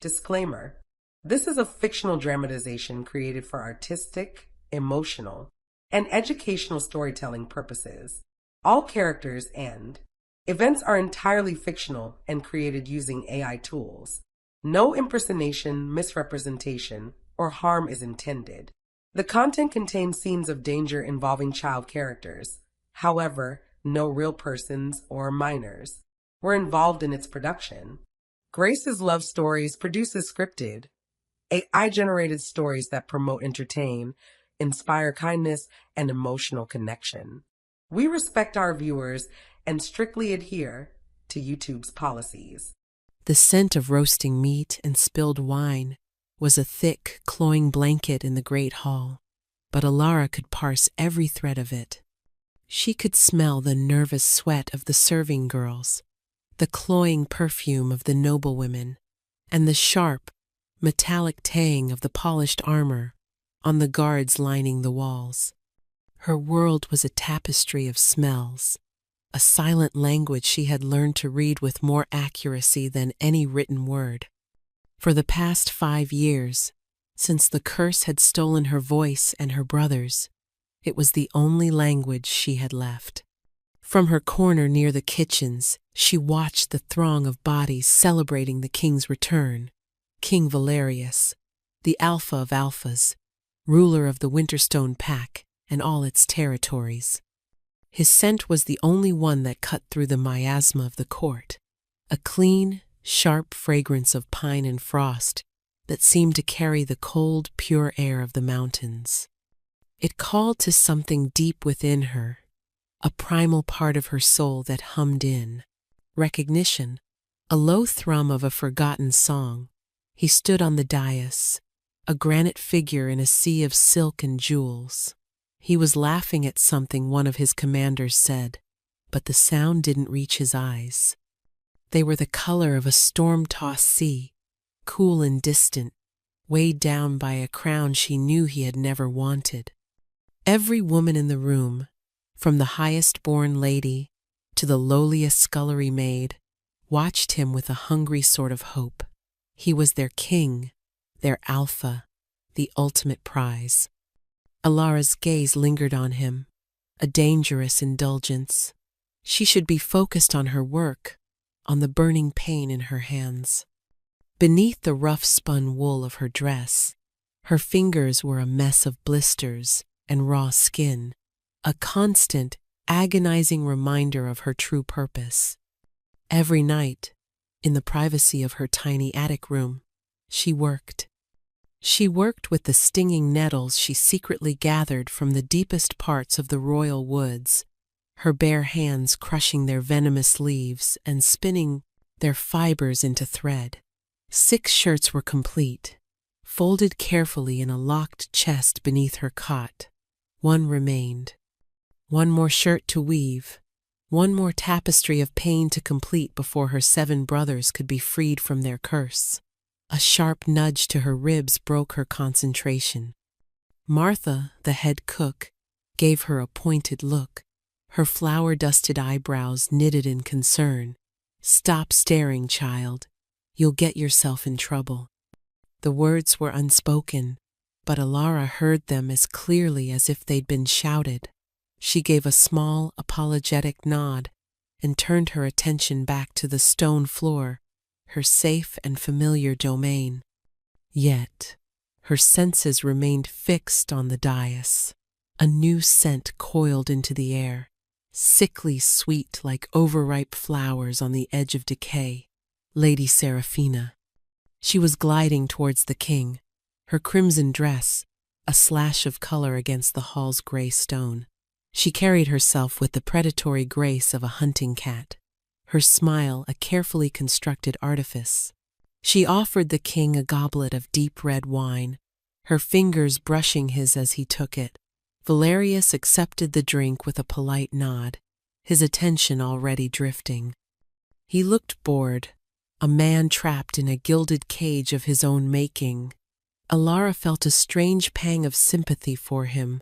Disclaimer: this is a fictional dramatization created for artistic, emotional, and educational storytelling purposes. All characters and events are entirely fictional and created using AI tools. No impersonation, misrepresentation, or harm is intended. The content contains scenes of danger involving child characters. However, no real persons or minors were involved in its production. Grace's Love Stories produces scripted, AI-generated stories that promote, entertain, inspire kindness, and emotional connection. We respect our viewers and strictly adhere to YouTube's policies. The scent of roasting meat and spilled wine was a thick, cloying blanket in the great hall, but Alara could parse every thread of it. She could smell the nervous sweat of the serving girls, the cloying perfume of the noblewomen, and the sharp, metallic tang of the polished armor on the guards lining the walls. Her world was a tapestry of smells, a silent language she had learned to read with more accuracy than any written word. For the past 5 years, since the curse had stolen her voice and her brother's, it was the only language she had left. From her corner near the kitchens, she watched the throng of bodies celebrating the king's return. King Valerius, the Alpha of Alphas, ruler of the Winterstone Pack and all its territories. His scent was the only one that cut through the miasma of the court, a clean, sharp fragrance of pine and frost that seemed to carry the cold, pure air of the mountains. It called to something deep within her, a primal part of her soul that hummed in. Recognition, a low thrum of a forgotten song. He stood on the dais, a granite figure in a sea of silk and jewels. He was laughing at something one of his commanders said, but the sound didn't reach his eyes. They were the color of a storm-tossed sea, cool and distant, weighed down by a crown she knew he had never wanted. Every woman in the room, from the highest-born lady to the lowliest scullery maid, watched him with a hungry sort of hope. He was their king, their alpha, the ultimate prize. Alara's gaze lingered on him, a dangerous indulgence. She should be focused on her work, on the burning pain in her hands. Beneath the rough-spun wool of her dress, her fingers were a mess of blisters and raw skin, a constant, agonizing reminder of her true purpose. Every night, in the privacy of her tiny attic room, she worked. She worked with the stinging nettles she secretly gathered from the deepest parts of the royal woods, her bare hands crushing their venomous leaves and spinning their fibers into thread. 6 shirts were complete, folded carefully in a locked chest beneath her cot. 1 remained. 1 more shirt to weave, 1 more tapestry of pain to complete before her 7 brothers could be freed from their curse. A sharp nudge to her ribs broke her concentration. Martha, the head cook, gave her a pointed look, her flour-dusted eyebrows knitted in concern. "Stop staring, child. You'll get yourself in trouble." The words were unspoken, but Alara heard them as clearly as if they'd been shouted. She gave a small, apologetic nod and turned her attention back to the stone floor, her safe and familiar domain. Yet, her senses remained fixed on the dais. A new scent coiled into the air, sickly sweet like overripe flowers on the edge of decay. Lady Seraphina. She was gliding towards the king, her crimson dress a slash of color against the hall's gray stone. She carried herself with the predatory grace of a hunting cat, her smile a carefully constructed artifice. She offered the king a goblet of deep red wine, her fingers brushing his as he took it. Valerius accepted the drink with a polite nod, his attention already drifting. He looked bored, a man trapped in a gilded cage of his own making. Alara felt a strange pang of sympathy for him,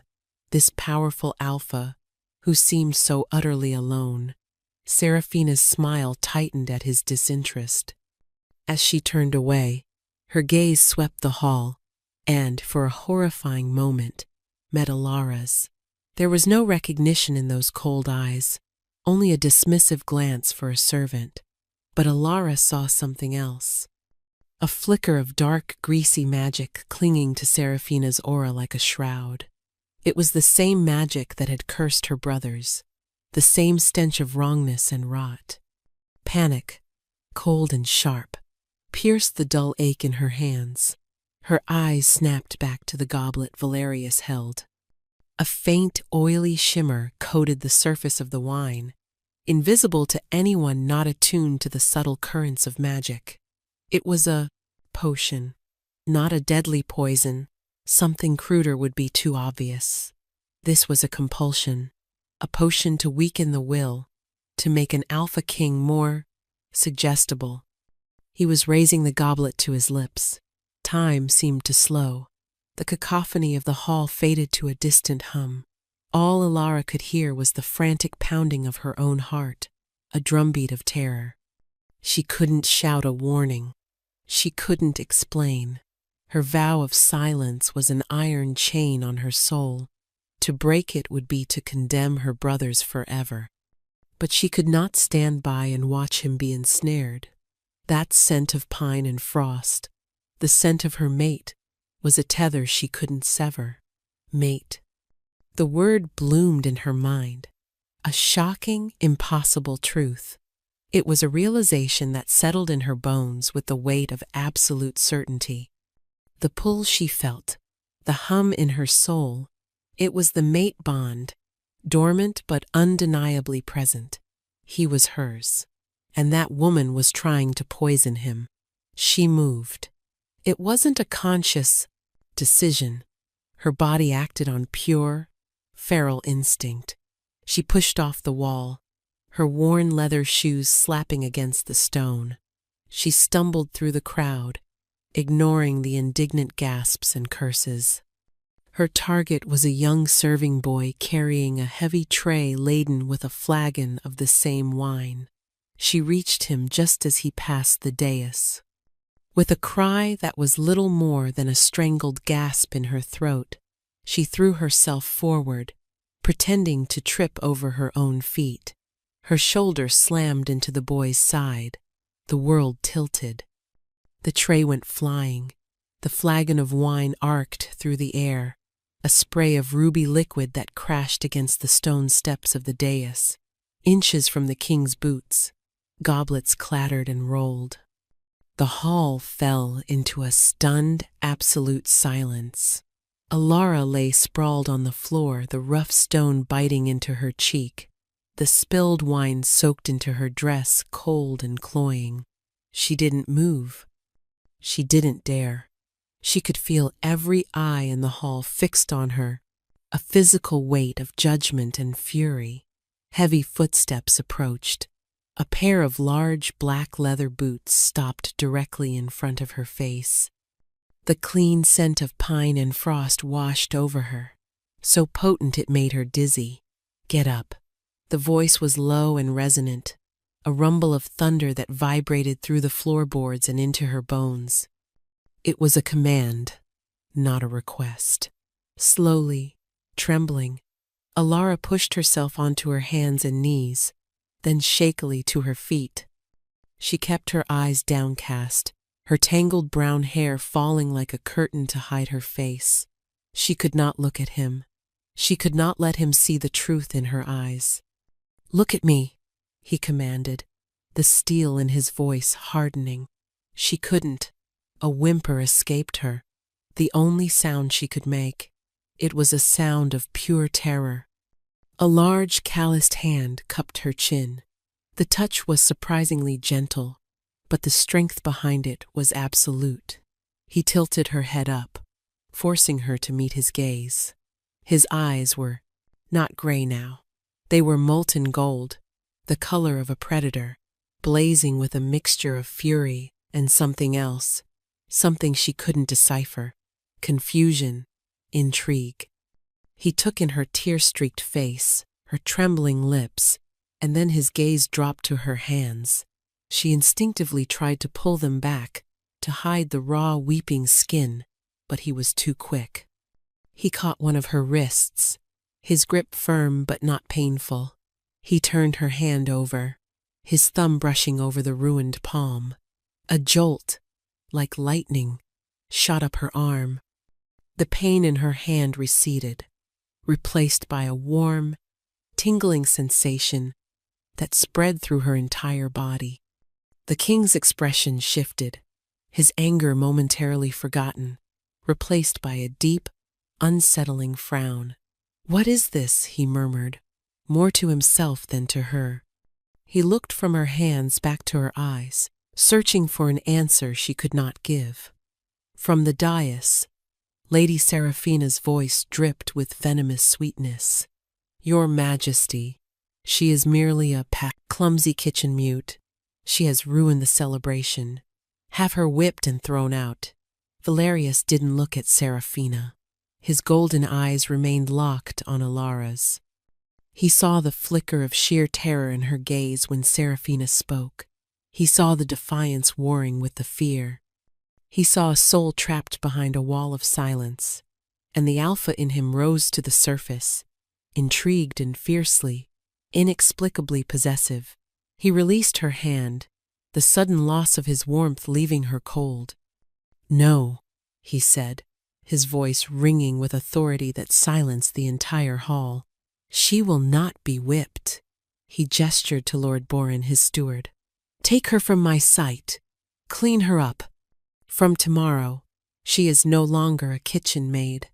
this powerful alpha, who seemed so utterly alone. Seraphina's smile tightened at his disinterest. As she turned away, Her gaze swept the hall, and, for a horrifying moment, met Alara's. There was no recognition in those cold eyes, only a dismissive glance for a servant. But Alara saw something else. A flicker of dark, greasy magic clinging to Seraphina's aura like a shroud. It was the same magic that had cursed her brothers, the same stench of wrongness and rot. Panic, cold and sharp, pierced the dull ache in her hands. Her eyes snapped back to the goblet Valerius held. A faint, oily shimmer coated the surface of the wine, invisible to anyone not attuned to the subtle currents of magic. It was a potion, not a deadly poison. Something cruder would be too obvious. This was a compulsion, a potion to weaken the will, to make an alpha king more suggestible. He was raising the goblet to his lips. Time seemed to slow. The cacophony of the hall faded to a distant hum. All Alara could hear was the frantic pounding of her own heart, a drumbeat of terror. She couldn't shout a warning. She couldn't explain. Her vow of silence was an iron chain on her soul. To break it would be to condemn her brothers forever. But she could not stand by and watch him be ensnared. That scent of pine and frost, the scent of her mate, was a tether she couldn't sever. Mate. The word bloomed in her mind. A shocking, impossible truth. It was a realization that settled in her bones with the weight of absolute certainty. The pull she felt, the hum in her soul, it was the mate bond, dormant but undeniably present. He was hers, and that woman was trying to poison him. She moved. It wasn't a conscious decision. Her body acted on pure, feral instinct. She pushed off the wall, her worn leather shoes slapping against the stone. She stumbled through the crowd, ignoring the indignant gasps and curses. Her target was a young serving boy carrying a heavy tray laden with a flagon of the same wine. She reached him just as he passed the dais. With a cry that was little more than a strangled gasp in her throat, she threw herself forward, pretending to trip over her own feet. Her shoulder slammed into the boy's side. The world tilted. The tray went flying. The flagon of wine arced through the air, a spray of ruby liquid that crashed against the stone steps of the dais. Inches from the king's boots, goblets clattered and rolled. The hall fell into a stunned, absolute silence. Alara lay sprawled on the floor, the rough stone biting into her cheek, the spilled wine soaked into her dress, cold and cloying. She didn't move. She didn't dare. She could feel every eye in the hall fixed on her, a physical weight of judgment and fury. Heavy footsteps approached. A pair of large black leather boots stopped directly in front of her face. The clean scent of pine and frost washed over her, so potent it made her dizzy. "Get up." The voice was low and resonant, a rumble of thunder that vibrated through the floorboards and into her bones. It was a command, not a request. Slowly, trembling, Alara pushed herself onto her hands and knees, then shakily to her feet. She kept her eyes downcast, her tangled brown hair falling like a curtain to hide her face. She could not look at him. She could not let him see the truth in her eyes. "Look at me," he commanded, the steel in his voice hardening. She couldn't. A whimper escaped her, the only sound she could make. It was a sound of pure terror. A large, calloused hand cupped her chin. The touch was surprisingly gentle, but the strength behind it was absolute. He tilted her head up, forcing her to meet his gaze. His eyes were not gray now. They were molten gold, the color of a predator, blazing with a mixture of fury and something else, something she couldn't decipher. Confusion, intrigue. He took in her tear-streaked face, her trembling lips, and then his gaze dropped to her hands. She instinctively tried to pull them back, to hide the raw, weeping skin, but he was too quick. He caught one of her wrists, his grip firm but not painful. He turned her hand over, his thumb brushing over the ruined palm. A jolt, like lightning, shot up her arm. The pain in her hand receded, replaced by a warm, tingling sensation that spread through her entire body. The king's expression shifted, his anger momentarily forgotten, replaced by a deep, unsettling frown. "What is this?" he murmured, more to himself than to her. He looked from her hands back to her eyes, searching for an answer she could not give. From the dais, Lady Seraphina's voice dripped with venomous sweetness. "Your Majesty, she is merely a clumsy kitchen mute. She has ruined the celebration. Have her whipped and thrown out." Valerius didn't look at Seraphina. His golden eyes remained locked on Alara's. He saw the flicker of sheer terror in her gaze when Seraphina spoke. He saw the defiance warring with the fear. He saw a soul trapped behind a wall of silence, and the alpha in him rose to the surface, intrigued and fiercely, inexplicably possessive. He released her hand, the sudden loss of his warmth leaving her cold. "No," he said, his voice ringing with authority that silenced the entire hall. "She will not be whipped." He gestured to Lord Boren, his steward. "Take her from my sight. Clean her up. From tomorrow, she is no longer a kitchen maid."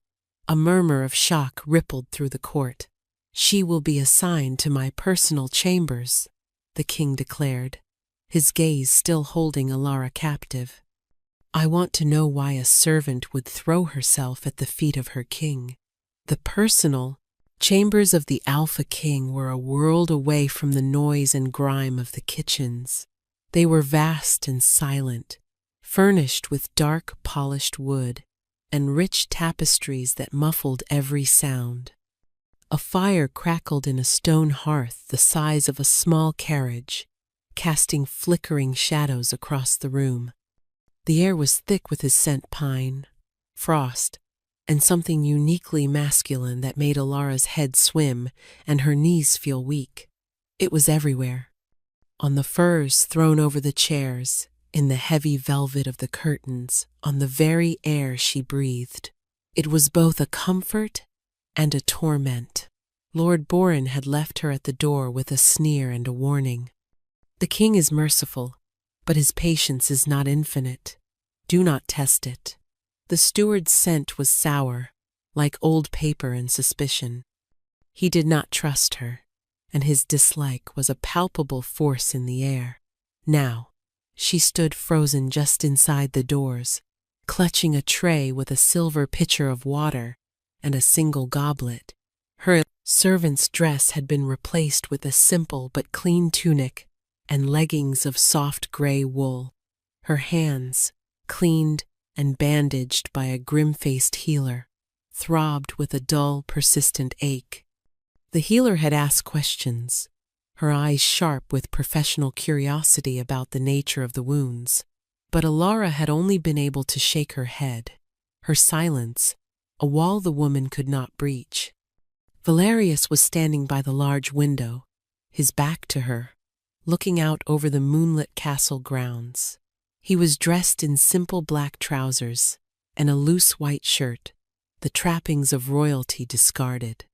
A murmur of shock rippled through the court. "She will be assigned to my personal chambers," the king declared, his gaze still holding Alara captive. "I want to know why a servant would throw herself at the feet of her king." The personal chambers of the Alpha King were a world away from the noise and grime of the kitchens. They were vast and silent, furnished with dark, polished wood and rich tapestries that muffled every sound. A fire crackled in a stone hearth the size of a small carriage, casting flickering shadows across the room. The air was thick with his scent pine, frost, and something uniquely masculine that made Alara's head swim and her knees feel weak. It was everywhere. On the furs thrown over the chairs, in the heavy velvet of the curtains, on the very air she breathed. It was both a comfort and a torment. Lord Boren had left her at the door with a sneer and a warning. "The king is merciful, but his patience is not infinite. Do not test it." The steward's scent was sour, like old paper and suspicion. He did not trust her, and his dislike was a palpable force in the air. Now, she stood frozen just inside the doors, clutching a tray with a silver pitcher of water and a single goblet. Her servant's dress had been replaced with a simple but clean tunic and leggings of soft gray wool. Her hands, cleaned and bandaged by a grim-faced healer, throbbed with a dull, persistent ache. The healer had asked questions, her eyes sharp with professional curiosity about the nature of the wounds. But Alara had only been able to shake her head, her silence, a wall the woman could not breach. Valerius was standing by the large window, his back to her, looking out over the moonlit castle grounds. He was dressed in simple black trousers and a loose white shirt, the trappings of royalty discarded.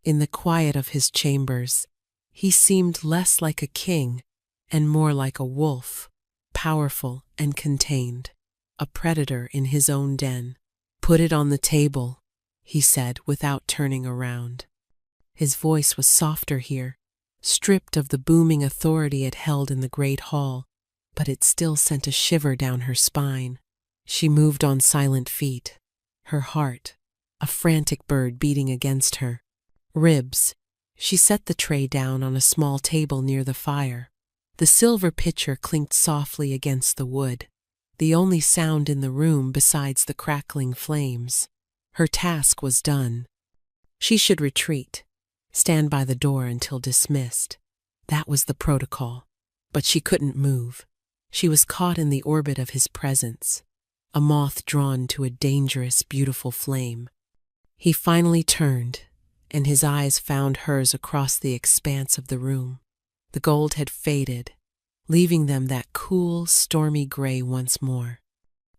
In the quiet of his chambers, he seemed less like a king and more like a wolf, powerful and contained, a predator in his own den. "Put it on the table," he said without turning around. His voice was softer here, stripped of the booming authority it held in the great hall, but it still sent a shiver down her spine. She moved on silent feet, her heart, a frantic bird beating against her ribs. She set the tray down on a small table near the fire. The silver pitcher clinked softly against the wood, the only sound in the room besides the crackling flames. Her task was done. She should retreat, stand by the door until dismissed. That was the protocol. But she couldn't move. She was caught in the orbit of his presence, a moth drawn to a dangerous, beautiful flame. He finally turned, and his eyes found hers across the expanse of the room. The gold had faded, leaving them that cool, stormy gray once more.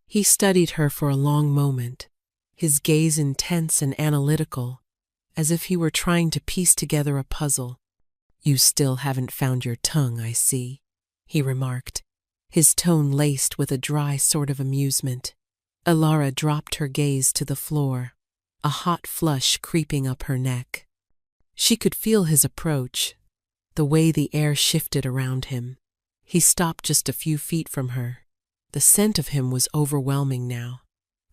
He studied her for a long moment, his gaze intense and analytical, as if he were trying to piece together a puzzle. "You still haven't found your tongue, I see," he remarked, his tone laced with a dry sort of amusement. Alara dropped her gaze to the floor, a hot flush creeping up her neck. She could feel his approach, the way the air shifted around him. He stopped just a few feet from her. The scent of him was overwhelming now,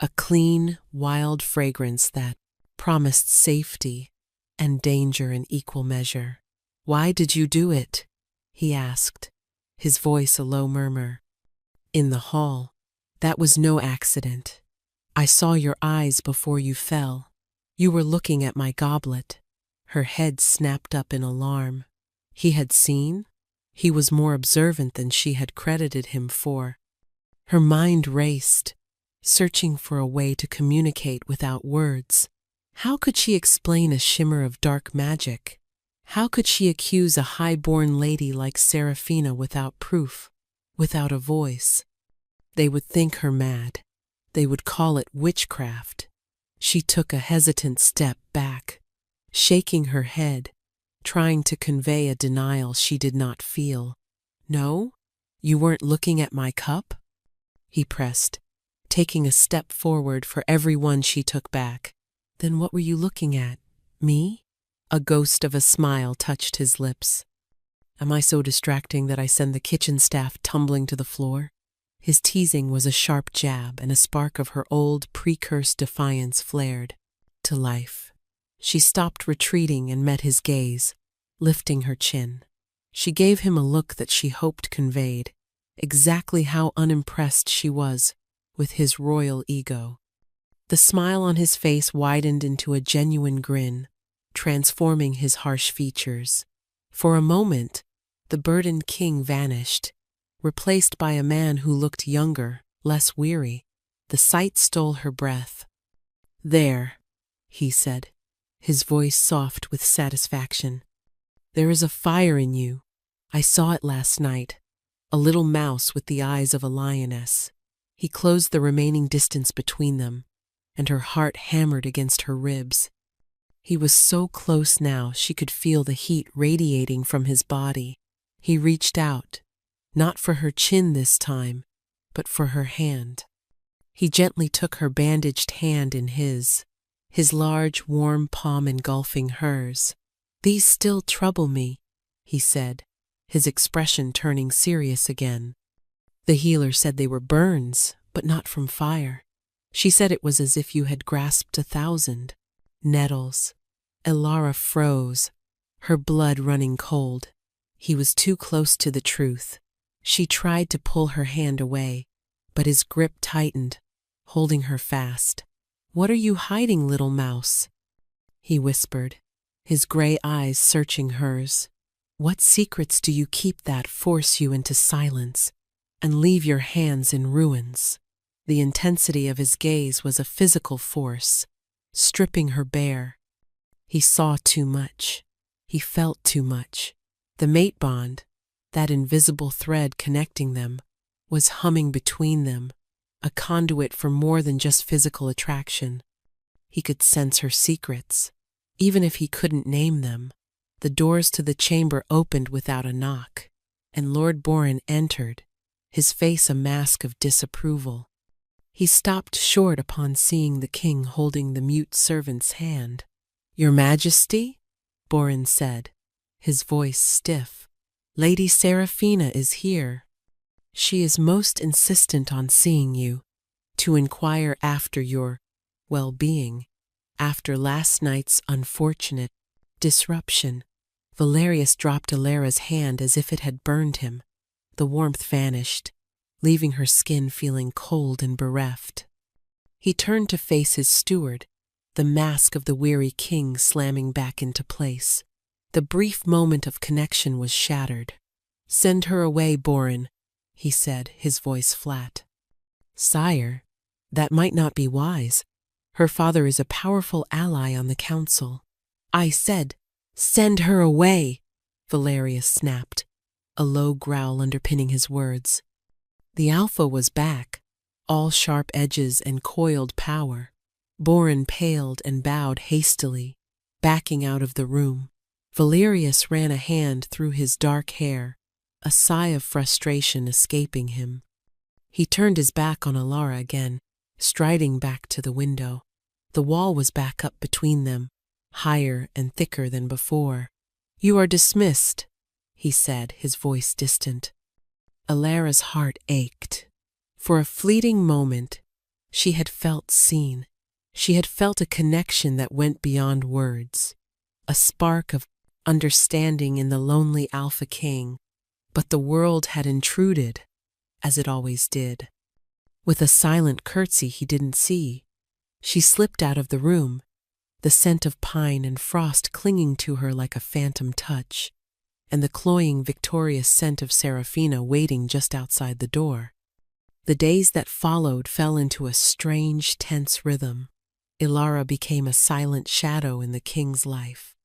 a clean, wild fragrance that promised safety and danger in equal measure. "Why did you do it?" he asked, his voice a low murmur. "In the hall. That was no accident. I saw your eyes before you fell. You were looking at my goblet." Her head snapped up in alarm. He had seen? He was more observant than she had credited him for. Her mind raced, searching for a way to communicate without words. How could she explain a shimmer of dark magic? How could she accuse a high-born lady like Seraphina without proof, without a voice? They would think her mad. They would call it witchcraft. She took a hesitant step back, shaking her head, trying to convey a denial she did not feel. "No? You weren't looking at my cup?" he pressed, taking a step forward for every one she took back. "Then what were you looking at? Me?" A ghost of a smile touched his lips. "Am I so distracting that I send the kitchen staff tumbling to the floor?" His teasing was a sharp jab, and a spark of her old, pre-cursed defiance flared to life. She stopped retreating and met his gaze, lifting her chin. She gave him a look that she hoped conveyed exactly how unimpressed she was with his royal ego. The smile on his face widened into a genuine grin, transforming his harsh features. For a moment, the burdened king vanished, replaced by a man who looked younger, less weary. The sight stole her breath. "There," he said, his voice soft with satisfaction. "There is a fire in you. I saw it last night, a little mouse with the eyes of a lioness." He closed the remaining distance between them, and her heart hammered against her ribs. He was so close now she could feel the heat radiating from his body. He reached out, not for her chin this time, but for her hand. He gently took her bandaged hand in his large, warm palm engulfing hers. "These still trouble me," he said, his expression turning serious again. "The healer said they were burns, but not from fire. She said it was as if you had grasped 1,000 nettles." Alara froze, her blood running cold. He was too close to the truth. She tried to pull her hand away, but his grip tightened, holding her fast. "What are you hiding, little mouse?" he whispered, his gray eyes searching hers. "What secrets do you keep that force you into silence and leave your hands in ruins?" The intensity of his gaze was a physical force, stripping her bare. He saw too much. He felt too much. The mate bond, that invisible thread connecting them, was humming between them, a conduit for more than just physical attraction. He could sense her secrets, even if he couldn't name them. The doors to the chamber opened without a knock, and Lord Boren entered, his face a mask of disapproval. He stopped short upon seeing the king holding the mute servant's hand. "Your Majesty?" Boren said, his voice stiff. "Lady Seraphina is here. She is most insistent on seeing you, to inquire after your well-being, after last night's unfortunate disruption." Valerius dropped Alara's hand as if it had burned him. The warmth vanished, leaving her skin feeling cold and bereft. He turned to face his steward, the mask of the weary king slamming back into place. The brief moment of connection was shattered. "Send her away, Boren," he said, his voice flat. Sire, that might not be wise. Her father is a powerful ally on the council. I said, send her away, Valerius snapped, a low growl underpinning his words. The alpha was back, all sharp edges and coiled power. Boren paled and bowed hastily, backing out of the room. Valerius ran a hand through his dark hair, a sigh of frustration escaping him. He turned his back on Alara again, striding back to the window. The wall was back up between them, higher and thicker than before. You are dismissed, he said, his voice distant. Alara's heart ached. For a fleeting moment, she had felt seen. She had felt a connection that went beyond words, a spark of understanding in the lonely Alpha King. But the world had intruded, as it always did. With a silent curtsy he didn't see, she slipped out of the room, the scent of pine and frost clinging to her like a phantom touch, and the cloying, victorious scent of Serafina waiting just outside the door. The days that followed fell into a strange, tense rhythm. Alara became a silent shadow in the king's life.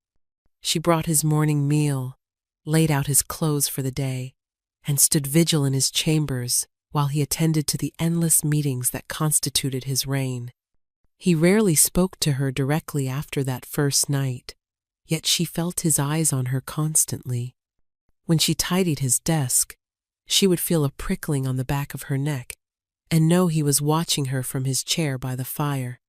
She brought his morning meal, laid out his clothes for the day, and stood vigil in his chambers while he attended to the endless meetings that constituted his reign. He rarely spoke to her directly after that first night, yet she felt his eyes on her constantly. When she tidied his desk, she would feel a prickling on the back of her neck and know he was watching her from his chair by the fire.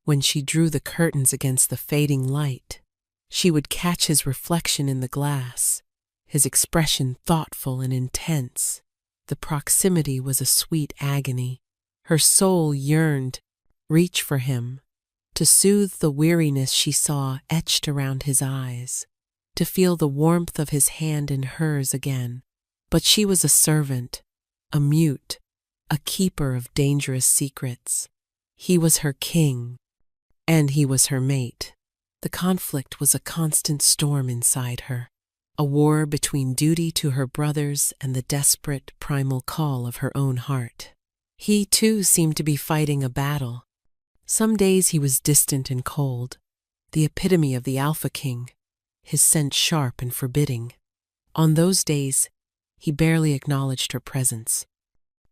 When she drew the curtains against the fading light, she would catch his reflection in the glass, his expression thoughtful and intense. The proximity was a sweet agony. Her soul yearned, reach for him, to soothe the weariness she saw etched around his eyes, to feel the warmth of his hand in hers again. But she was a servant, a mute, a keeper of dangerous secrets. He was her king, and he was her mate. The conflict was a constant storm inside her, a war between duty to her brothers and the desperate, primal call of her own heart. He, too, seemed to be fighting a battle. Some days he was distant and cold, the epitome of the Alpha King, his scent sharp and forbidding. On those days, he barely acknowledged her presence.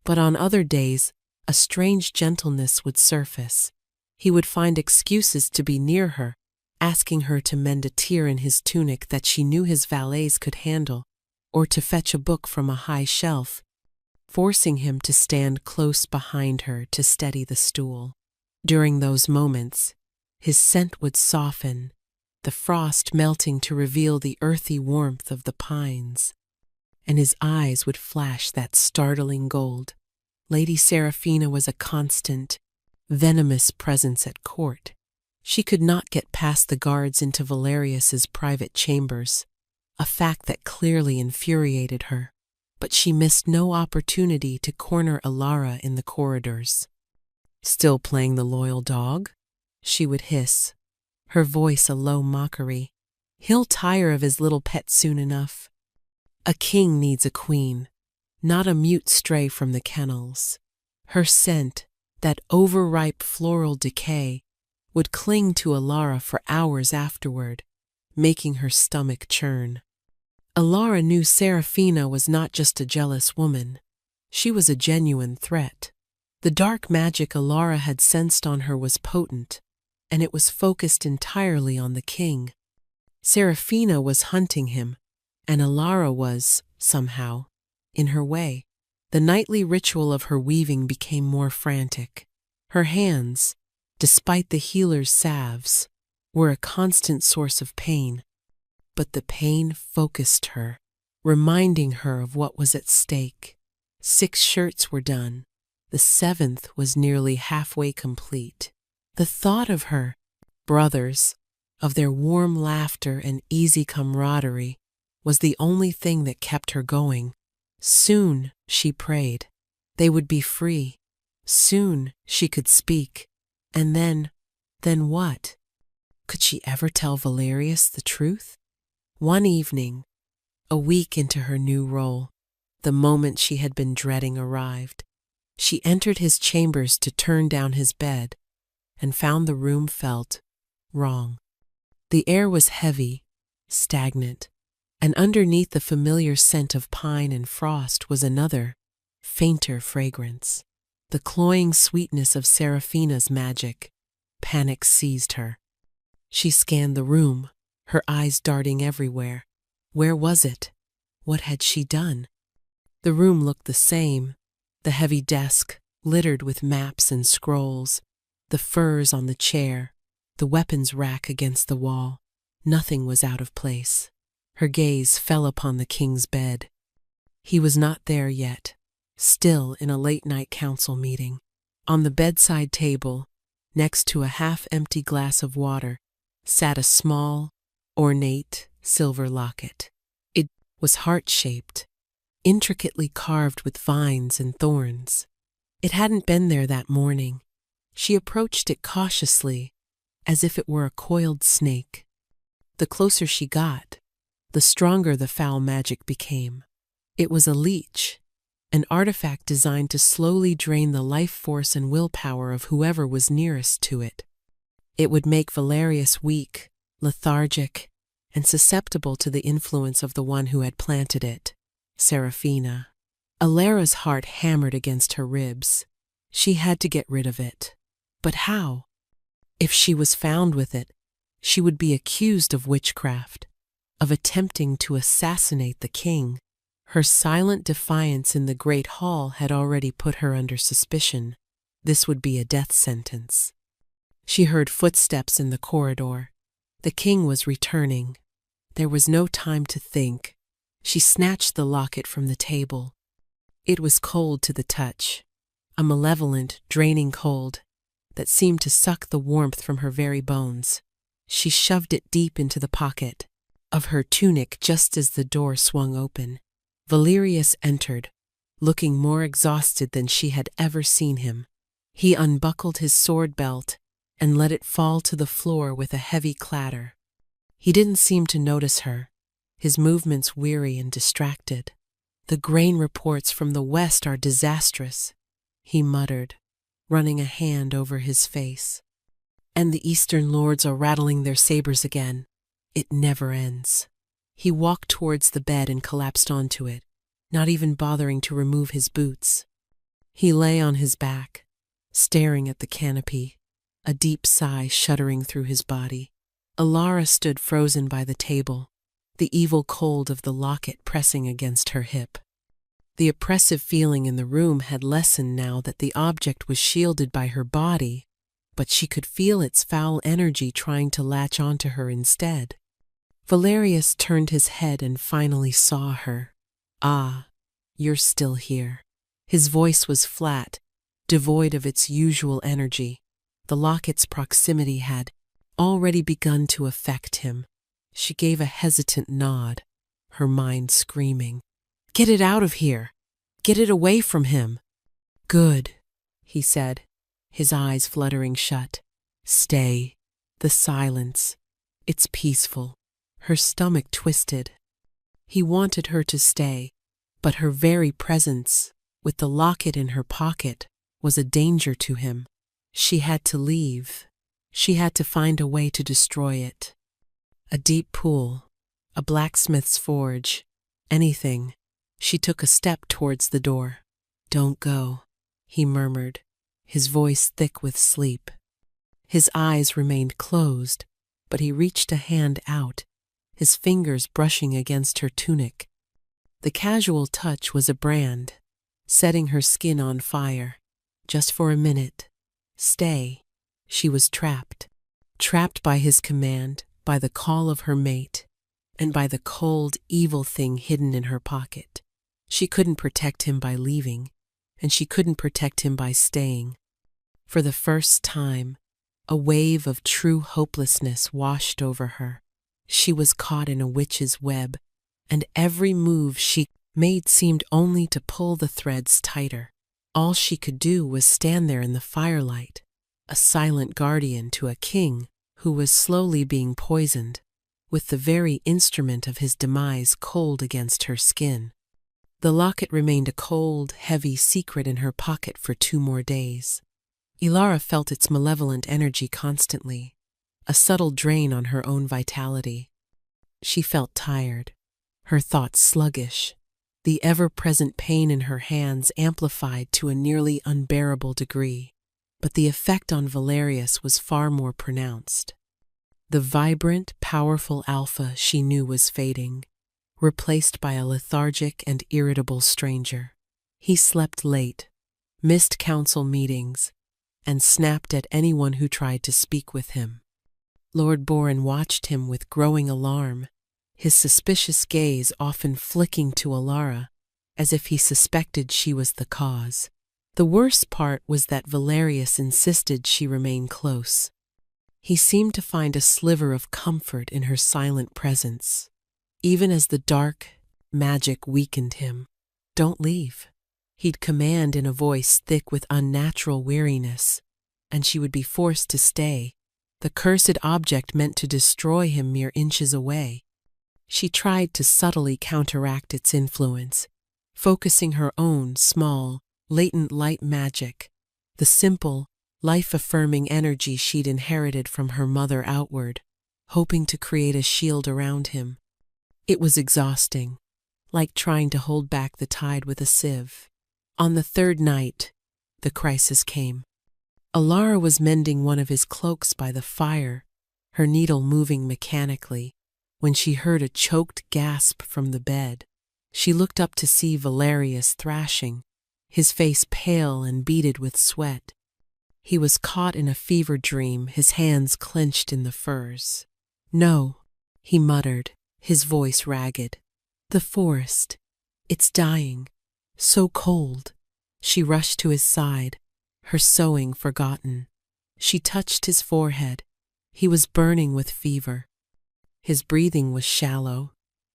But on other days, a strange gentleness would surface. He would find excuses to be near her, asking her to mend a tear in his tunic that she knew his valets could handle, or to fetch a book from a high shelf, forcing him to stand close behind her to steady the stool. During those moments, his scent would soften, the frost melting to reveal the earthy warmth of the pines, and his eyes would flash that startling gold. Lady Serafina was a constant, venomous presence at court. She could not get past the guards into Valerius's private chambers, a fact that clearly infuriated her, but she missed no opportunity to corner Alara in the corridors. Still playing the loyal dog? She would hiss, her voice a low mockery. He'll tire of his little pet soon enough. A king needs a queen, not a mute stray from the kennels. Her scent, that overripe floral decay, would cling to Alara for hours afterward, making her stomach churn. Alara knew Serafina was not just a jealous woman. She was a genuine threat. The dark magic Alara had sensed on her was potent, and it was focused entirely on the king. Serafina was hunting him, and Alara was, somehow, in her way. The nightly ritual of her weaving became more frantic. Her hands, despite the healer's salves, were a constant source of pain. But the pain focused her, reminding her of what was at stake. 6 shirts were done. The 7th was nearly halfway complete. The thought of her brothers, of their warm laughter and easy camaraderie, was the only thing that kept her going. Soon, she prayed, they would be free. Soon she could speak. And then what? Could she ever tell Valerius the truth? One evening, a week into her new role, The moment she had been dreading arrived. She entered his chambers to turn down his bed and found the room felt wrong. The air was heavy, stagnant, and underneath the familiar scent of pine and frost was another, fainter fragrance. The cloying sweetness of Seraphina's magic. Panic seized her. She scanned the room, her eyes darting everywhere. Where was it? What had she done? The room looked the same. The heavy desk, littered with maps and scrolls, the furs on the chair, the weapons rack against the wall. Nothing was out of place. Her gaze fell upon the king's bed. He was not there yet, still in a late-night council meeting. On the bedside table, next to a half-empty glass of water, sat a small, ornate silver locket. It was heart-shaped, intricately carved with vines and thorns. It hadn't been there that morning. She approached it cautiously, as if it were a coiled snake. The closer she got, the stronger the foul magic became. It was a leech, an artifact designed to slowly drain the life force and willpower of whoever was nearest to it. It would make Valerius weak, lethargic, and susceptible to the influence of the one who had planted it, Seraphina. Alara's heart hammered against her ribs. She had to get rid of it. But how? If she was found with it, she would be accused of witchcraft, of attempting to assassinate the king. Her silent defiance in the great hall had already put her under suspicion. This would be a death sentence. She heard footsteps in the corridor. The king was returning. There was no time to think. She snatched the locket from the table. It was cold to the touch, a malevolent, draining cold that seemed to suck the warmth from her very bones. She shoved it deep into the pocket of her tunic just as the door swung open. Valerius entered, looking more exhausted than she had ever seen him. He unbuckled his sword belt and let it fall to the floor with a heavy clatter. He didn't seem to notice her, his movements weary and distracted. "The grain reports from the west are disastrous," he muttered, running a hand over his face. "And the eastern lords are rattling their sabers again. It never ends." He walked towards the bed and collapsed onto it, not even bothering to remove his boots. He lay on his back, staring at the canopy, a deep sigh shuddering through his body. Alara stood frozen by the table, the evil cold of the locket pressing against her hip. The oppressive feeling in the room had lessened now that the object was shielded by her body, but she could feel its foul energy trying to latch onto her instead. Valerius turned his head and finally saw her. "Ah, you're still here." His voice was flat, devoid of its usual energy. The locket's proximity had already begun to affect him. She gave a hesitant nod, her mind screaming, "Get it out of here! Get it away from him!" "Good," he said, his eyes fluttering shut. "Stay." The silence. It's peaceful. Her stomach twisted. He wanted her to stay, but her very presence, with the locket in her pocket, was a danger to him. She had to leave. She had to find a way to destroy it. A deep pool, a blacksmith's forge, anything. She took a step towards the door. "Don't go," he murmured, his voice thick with sleep. His eyes remained closed, but he reached a hand out, his fingers brushing against her tunic. The casual touch was a brand, setting her skin on fire. Just for a minute. Stay. She was trapped. Trapped by his command, by the call of her mate, and by the cold, evil thing hidden in her pocket. She couldn't protect him by leaving, and she couldn't protect him by staying. For the first time, a wave of true hopelessness washed over her. She was caught in a witch's web, and every move she made seemed only to pull the threads tighter. All she could do was stand there in the firelight, a silent guardian to a king who was slowly being poisoned, with the very instrument of his demise cold against her skin. The locket remained a cold, heavy secret in her pocket for 2 more days. Ilara felt its malevolent energy constantly, a subtle drain on her own vitality. She felt tired, her thoughts sluggish, the ever-present pain in her hands amplified to a nearly unbearable degree. But the effect on Valerius was far more pronounced. The vibrant, powerful alpha she knew was fading, replaced by a lethargic and irritable stranger. He slept late, missed council meetings, and snapped at anyone who tried to speak with him. Lord Boren watched him with growing alarm, his suspicious gaze often flicking to Ilara, as if he suspected she was the cause. The worst part was that Valerius insisted she remain close. He seemed to find a sliver of comfort in her silent presence, even as the dark magic weakened him. "Don't leave," he'd command in a voice thick with unnatural weariness, and she would be forced to stay, the cursed object meant to destroy him mere inches away. She tried to subtly counteract its influence, focusing her own small, latent light magic, the simple, life-affirming energy she'd inherited from her mother outward, hoping to create a shield around him. It was exhausting, like trying to hold back the tide with a sieve. On the 3rd night, the crisis came. Ilara was mending one of his cloaks by the fire, her needle moving mechanically, when she heard a choked gasp from the bed. She looked up to see Valerius thrashing, his face pale and beaded with sweat. He was caught in a fever dream, his hands clenched in the furs. "No," he muttered, his voice ragged. "The forest. It's dying. So cold." She rushed to his side, her sewing forgotten. She touched his forehead. He was burning with fever. His breathing was shallow,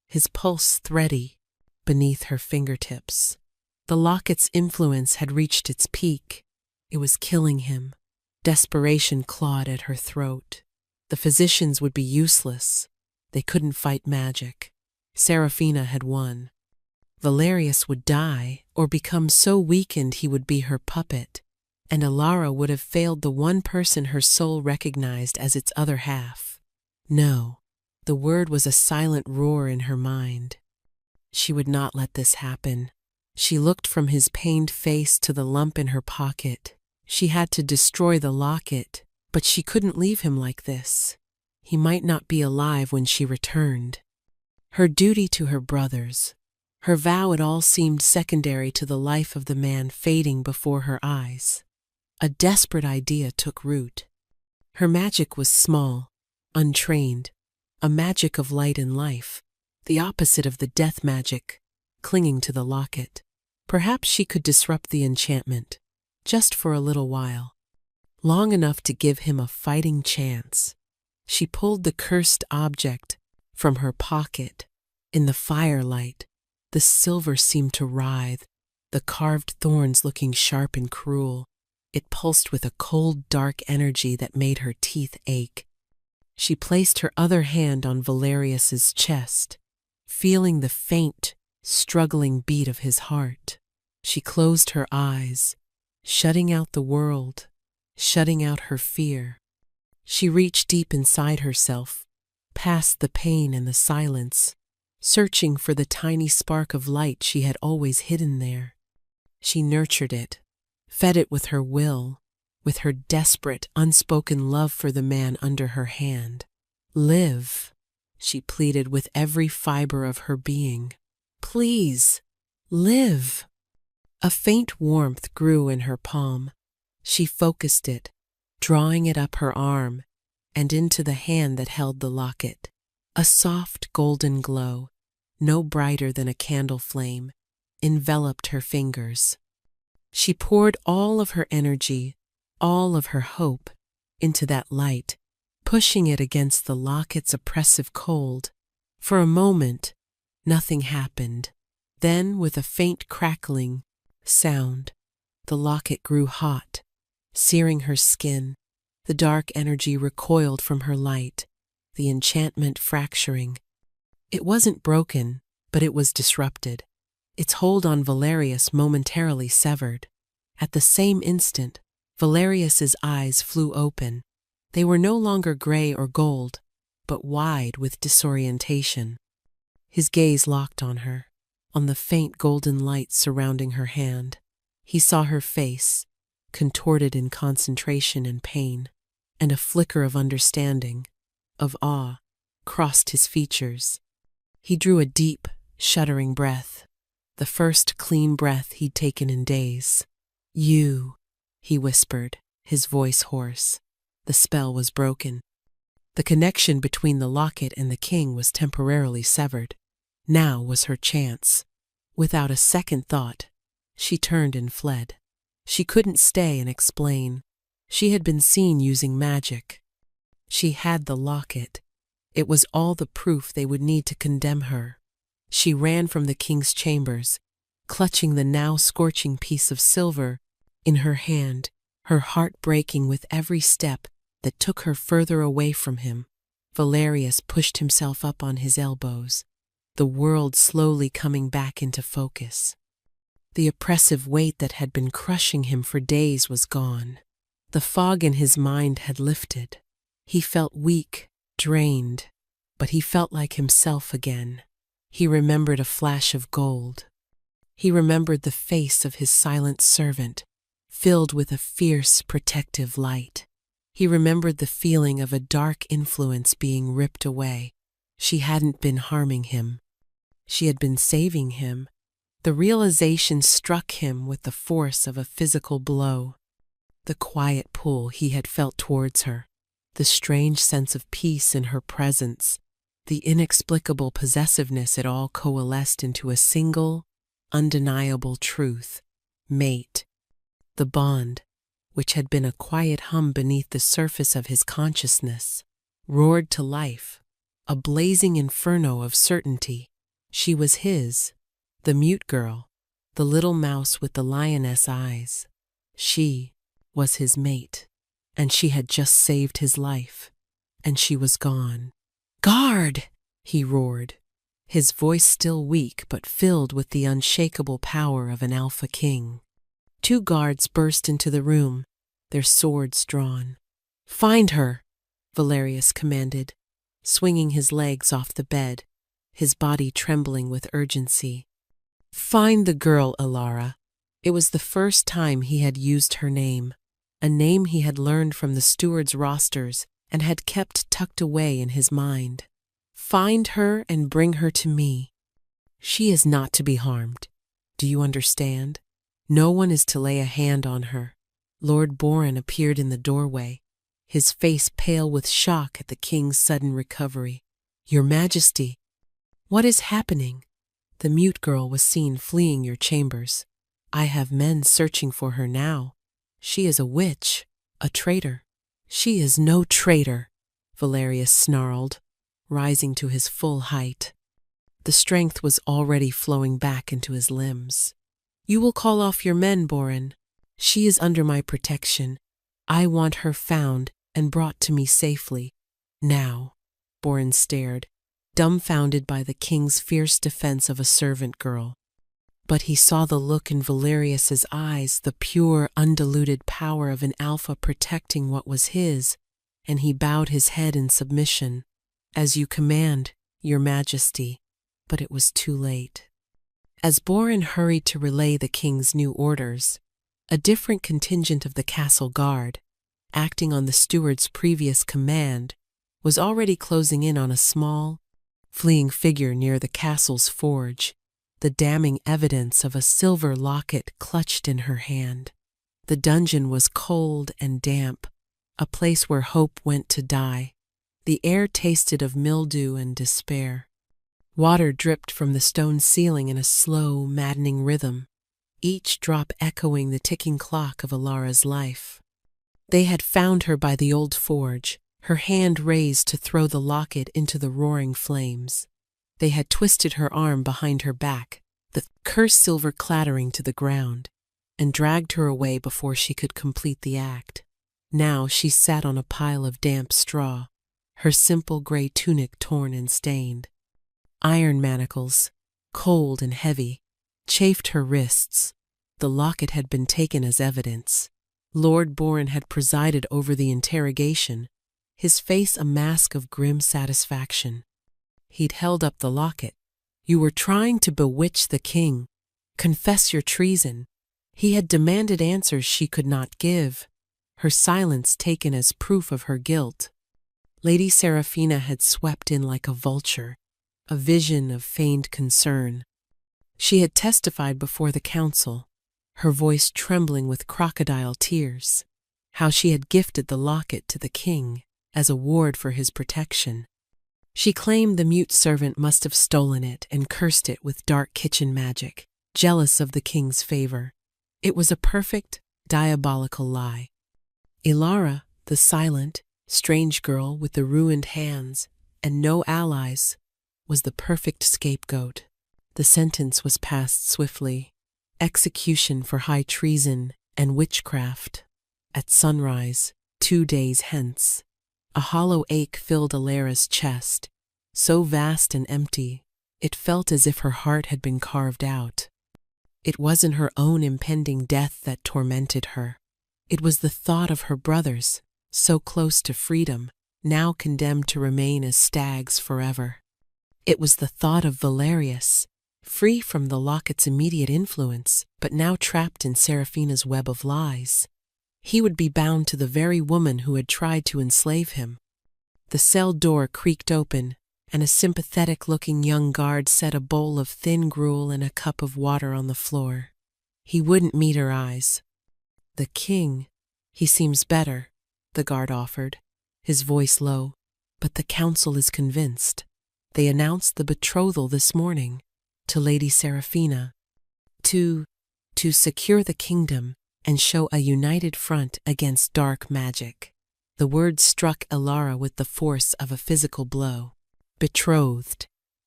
his pulse thready beneath her fingertips. The locket's influence had reached its peak. It was killing him. Desperation clawed at her throat. The physicians would be useless. They couldn't fight magic. Serafina had won. Valerius would die, or become so weakened he would be her puppet, and Ilara would have failed the one person her soul recognized as its other half. No, the word was a silent roar in her mind. She would not let this happen. She looked from his pained face to the lump in her pocket. She had to destroy the locket, but she couldn't leave him like this. He might not be alive when she returned. Her duty to her brothers, her vow, it all seemed secondary to the life of the man fading before her eyes. A desperate idea took root. Her magic was small, untrained, a magic of light and life, the opposite of the death magic, clinging to the locket. Perhaps she could disrupt the enchantment, just for a little while, long enough to give him a fighting chance. She pulled the cursed object from her pocket. In the firelight, the silver seemed to writhe, the carved thorns looking sharp and cruel. It pulsed with a cold, dark energy that made her teeth ache. She placed her other hand on Valerius's chest, feeling the faint, struggling beat of his heart. She closed her eyes, shutting out the world, shutting out her fear. She reached deep inside herself, past the pain and the silence, searching for the tiny spark of light she had always hidden there. She nurtured it, fed it with her will, with her desperate, unspoken love for the man under her hand. "Live," she pleaded with every fiber of her being. "Please, live." A faint warmth grew in her palm. She focused it, drawing it up her arm and into the hand that held the locket. A soft golden glow, no brighter than a candle flame, enveloped her fingers. She poured all of her energy, all of her hope, into that light, pushing it against the locket's oppressive cold. For a moment, nothing happened. Then, with a faint crackling sound, the locket grew hot, searing her skin. The dark energy recoiled from her light, the enchantment fracturing. It wasn't broken, but it was disrupted. its hold on Valerius momentarily severed. At the same instant, Valerius's eyes flew open. They were no longer gray or gold, but wide with disorientation. His gaze locked on her, on the faint golden light surrounding her hand. He saw her face, contorted in concentration and pain, and a flicker of understanding, of awe, crossed his features. He drew a deep, shuddering breath, the first clean breath he'd taken in days. "You," he whispered, his voice hoarse. The spell was broken. The connection between the locket and the king was temporarily severed. Now was her chance. Without a second thought, she turned and fled. She couldn't stay and explain. She had been seen using magic. She had the locket. It was all the proof they would need to condemn her. She ran from the king's chambers, clutching the now scorching piece of silver in her hand, her heart breaking with every step that took her further away from him. Valerius pushed himself up on his elbows, the world slowly coming back into focus. The oppressive weight that had been crushing him for days was gone. The fog in his mind had lifted. He felt weak, drained, but he felt like himself again. He remembered a flash of gold. He remembered the face of his silent servant, filled with a fierce, protective light. He remembered the feeling of a dark influence being ripped away. She hadn't been harming him. She had been saving him. The realization struck him with the force of a physical blow. The quiet pull he had felt towards her, the strange sense of peace in her presence, the inexplicable possessiveness, it all coalesced into a single, undeniable truth: mate. The bond, which had been a quiet hum beneath the surface of his consciousness, roared to life, a blazing inferno of certainty. She was his, the mute girl, the little mouse with the lioness eyes. She was his mate, and she had just saved his life, and she was gone. "Guard!" he roared, his voice still weak but filled with the unshakable power of an alpha king. 2 guards burst into the room, their swords drawn. "Find her!" Valerius commanded, swinging his legs off the bed, his body trembling with urgency. "Find the girl, Alara." It was the first time he had used her name, a name he had learned from the steward's rosters and had kept tucked away in his mind. "Find her and bring her to me. She is not to be harmed. Do you understand? No one is to lay a hand on her." Lord Boren appeared in the doorway, his face pale with shock at the king's sudden recovery. "Your Majesty, what is happening?" "The mute girl was seen fleeing your chambers. I have men searching for her now. She is a witch, a traitor." "She is no traitor," Valerius snarled, rising to his full height. The strength was already flowing back into his limbs. "You will call off your men, Boren. She is under my protection. I want her found and brought to me safely. Now." Boren stared, dumbfounded by the king's fierce defense of a servant girl. But he saw the look in Valerius's eyes, the pure, undiluted power of an alpha protecting what was his, and he bowed his head in submission. "As you command, Your Majesty." But it was too late. As Boren hurried to relay the king's new orders, a different contingent of the castle guard, acting on the steward's previous command, was already closing in on a small, fleeing figure near the castle's forge, the damning evidence of a silver locket clutched in her hand. The dungeon was cold and damp, a place where hope went to die. The air tasted of mildew and despair. Water dripped from the stone ceiling in a slow, maddening rhythm, each drop echoing the ticking clock of Alara's life. They had found her by the old forge, her hand raised to throw the locket into the roaring flames. They had twisted her arm behind her back, the cursed silver clattering to the ground, and dragged her away before she could complete the act. Now she sat on a pile of damp straw, her simple gray tunic torn and stained. Iron manacles, cold and heavy, chafed her wrists. The locket had been taken as evidence. Lord Bourne had presided over the interrogation, his face a mask of grim satisfaction. He'd held up the locket. "You were trying to bewitch the king. Confess your treason." He had demanded answers she could not give, her silence taken as proof of her guilt. Lady Seraphina had swept in like a vulture, a vision of feigned concern. She had testified before the council, her voice trembling with crocodile tears, how she had gifted the locket to the king as a ward for his protection. She claimed the mute servant must have stolen it and cursed it with dark kitchen magic, jealous of the king's favor. It was a perfect, diabolical lie. Ilara, the silent, strange girl with the ruined hands and no allies, was the perfect scapegoat. The sentence was passed swiftly. Execution for high treason and witchcraft. At sunrise, 2 days hence. A hollow ache filled Ilara's chest, so vast and empty, it felt as if her heart had been carved out. It wasn't her own impending death that tormented her. It was the thought of her brothers, so close to freedom, now condemned to remain as stags forever. It was the thought of Valerius, free from the locket's immediate influence, but now trapped in Seraphina's web of lies. He would be bound to the very woman who had tried to enslave him. The cell door creaked open, and a sympathetic-looking young guard set a bowl of thin gruel and a cup of water on the floor. He wouldn't meet her eyes. "The king, he seems better," the guard offered, his voice low. "But the council is convinced. They announced the betrothal this morning, to Lady Seraphina. To secure the kingdom and show a united front against dark magic." The words struck Ilara with the force of a physical blow. Betrothed.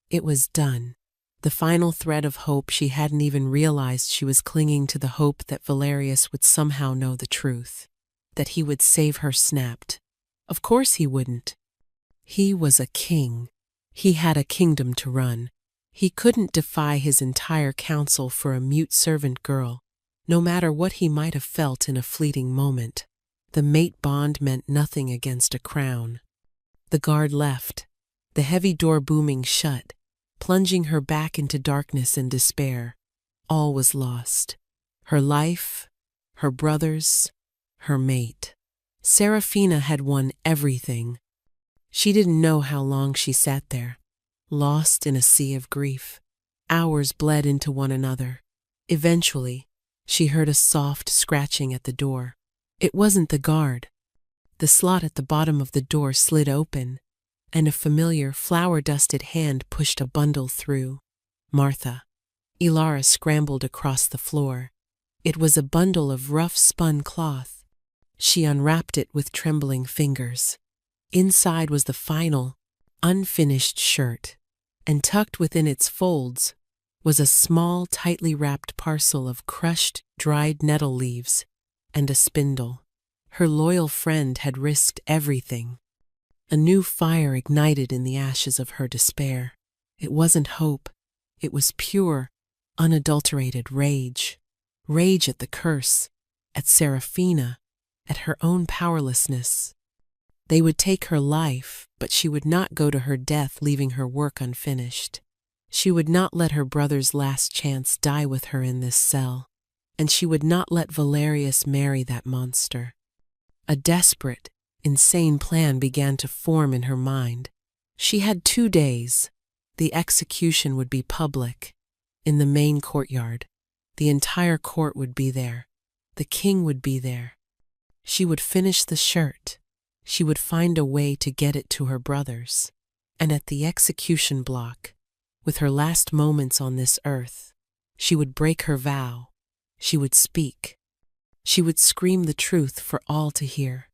It was done. The final thread of hope she hadn't even realized she was clinging to, the hope that Valerius would somehow know the truth, that he would save her, snapped. Of course he wouldn't. He was a king. He had a kingdom to run. He couldn't defy his entire council for a mute servant girl, no matter what he might have felt in a fleeting moment. The mate bond meant nothing against a crown. The guard left, the heavy door booming shut, plunging her back into darkness and despair. All was lost. Her life, her brothers, her mate. Seraphina had won everything. She didn't know how long she sat there, lost in a sea of grief. Hours bled into one another. Eventually, she heard a soft scratching at the door. It wasn't the guard. The slot at the bottom of the door slid open, and a familiar, flour-dusted hand pushed a bundle through. Martha. Ilara scrambled across the floor. It was a bundle of rough spun cloth. She unwrapped it with trembling fingers. Inside was the final, unfinished shirt, and tucked within its folds was a small, tightly wrapped parcel of crushed, dried nettle leaves and a spindle. Her loyal friend had risked everything. A new fire ignited in the ashes of her despair. It wasn't hope. It was pure, unadulterated rage. Rage at the curse, at Seraphina, at her own powerlessness. They would take her life, but she would not go to her death leaving her work unfinished. She would not let her brother's last chance die with her in this cell, and she would not let Valerius marry that monster. A desperate, insane plan began to form in her mind. She had 2 days. The execution would be public, in the main courtyard. The entire court would be there. The king would be there. She would finish the shirt. She would find a way to get it to her brothers. And at the execution block, with her last moments on this earth, she would break her vow. She would speak. She would scream the truth for all to hear.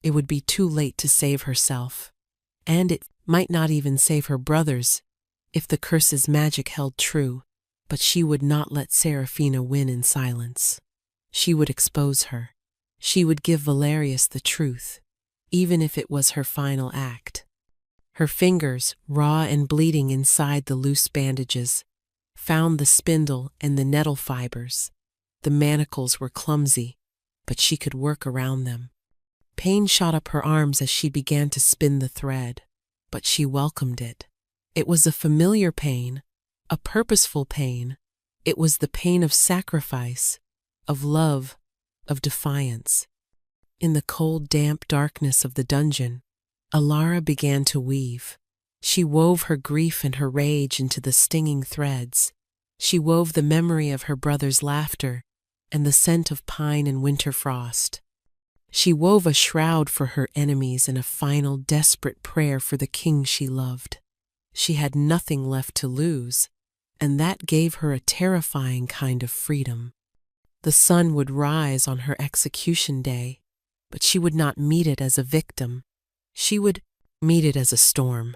It would be too late to save herself. And it might not even save her brothers if the curse's magic held true, but she would not let Seraphina win in silence. She would expose her. She would give Valerius the truth, even if it was her final act. Her fingers, raw and bleeding inside the loose bandages, found the spindle and the nettle fibers. The manacles were clumsy, but she could work around them. Pain shot up her arms as she began to spin the thread, but she welcomed it. It was a familiar pain, a purposeful pain. It was the pain of sacrifice, of love, of defiance. In the cold, damp darkness of the dungeon, Alara began to weave. She wove her grief and her rage into the stinging threads. She wove the memory of her brother's laughter and the scent of pine and winter frost. She wove a shroud for her enemies and a final, desperate prayer for the king she loved. She had nothing left to lose, and that gave her a terrifying kind of freedom. The sun would rise on her execution day, but she would not meet it as a victim. She would meet it as a storm.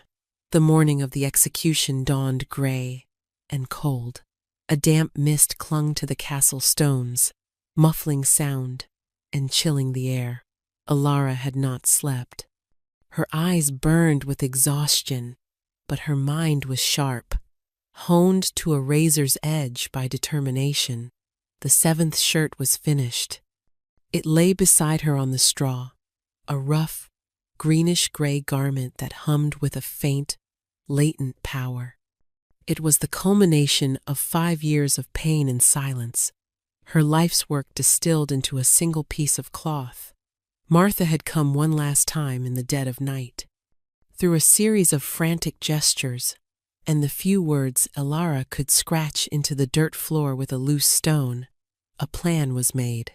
The morning of the execution dawned gray and cold. A damp mist clung to the castle stones, muffling sound and chilling the air. Alara had not slept. Her eyes burned with exhaustion, but her mind was sharp, honed to a razor's edge by determination. The seventh shirt was finished. It lay beside her on the straw, a rough, greenish-gray garment that hummed with a faint, latent power. It was the culmination of 5 years of pain and silence, her life's work distilled into a single piece of cloth. Martha had come one last time in the dead of night. Through a series of frantic gestures and the few words Alara could scratch into the dirt floor with a loose stone, a plan was made.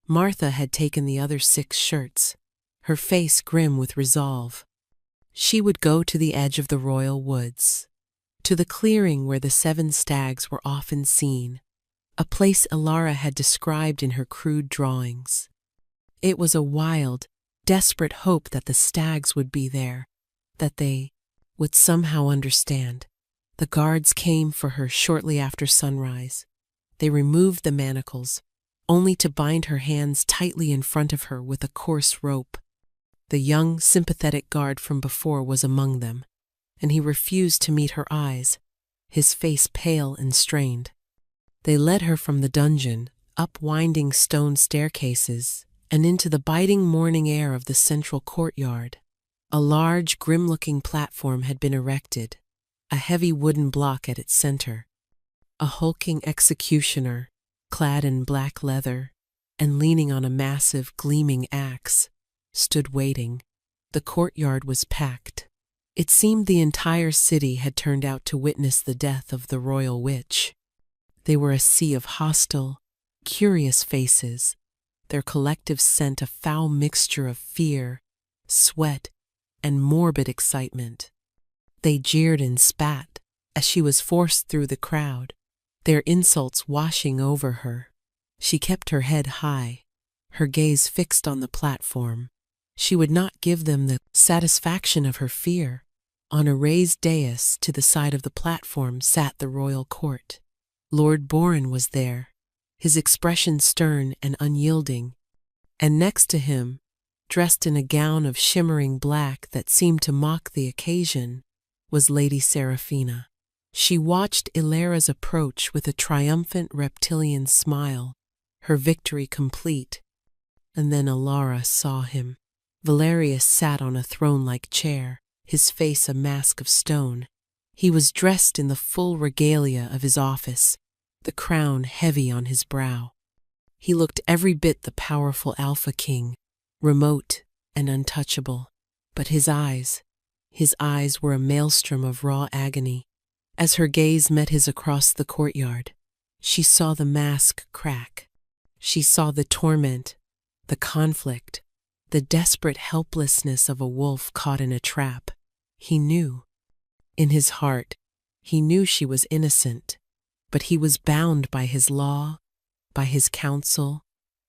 Martha had taken the other 6 shirts, her face grim with resolve. She would go to the edge of the royal woods, to the clearing where the 7 stags were often seen, a place Alara had described in her crude drawings. It was a wild, desperate hope that the stags would be there, that they would somehow understand. The guards came for her shortly after sunrise. They removed the manacles, only to bind her hands tightly in front of her with a coarse rope. The young, sympathetic guard from before was among them, and he refused to meet her eyes, his face pale and strained. They led her from the dungeon, up winding stone staircases, and into the biting morning air of the central courtyard. A large, grim-looking platform had been erected, a heavy wooden block at its center. A hulking executioner, clad in black leather and leaning on a massive, gleaming axe, stood waiting. The courtyard was packed. It seemed the entire city had turned out to witness the death of the royal witch. They were a sea of hostile, curious faces, their collective scent a foul mixture of fear, sweat, and morbid excitement. They jeered and spat as she was forced through the crowd, their insults washing over her. She kept her head high, her gaze fixed on the platform. She would not give them the satisfaction of her fear. On a raised dais to the side of the platform sat the royal court. Lord Boren was there, his expression stern and unyielding, and next to him, dressed in a gown of shimmering black that seemed to mock the occasion, was Lady Seraphina. She watched Ilara's approach with a triumphant reptilian smile, her victory complete, and then Alara saw him. Valerius sat on a throne-like chair, his face a mask of stone. He was dressed in the full regalia of his office, the crown heavy on his brow. He looked every bit the powerful Alpha King, remote and untouchable, but his eyes were a maelstrom of raw agony. As her gaze met his across the courtyard, she saw the mask crack. She saw the torment, the conflict, the desperate helplessness of a wolf caught in a trap. He knew. In his heart, he knew she was innocent, but he was bound by his law, by his counsel,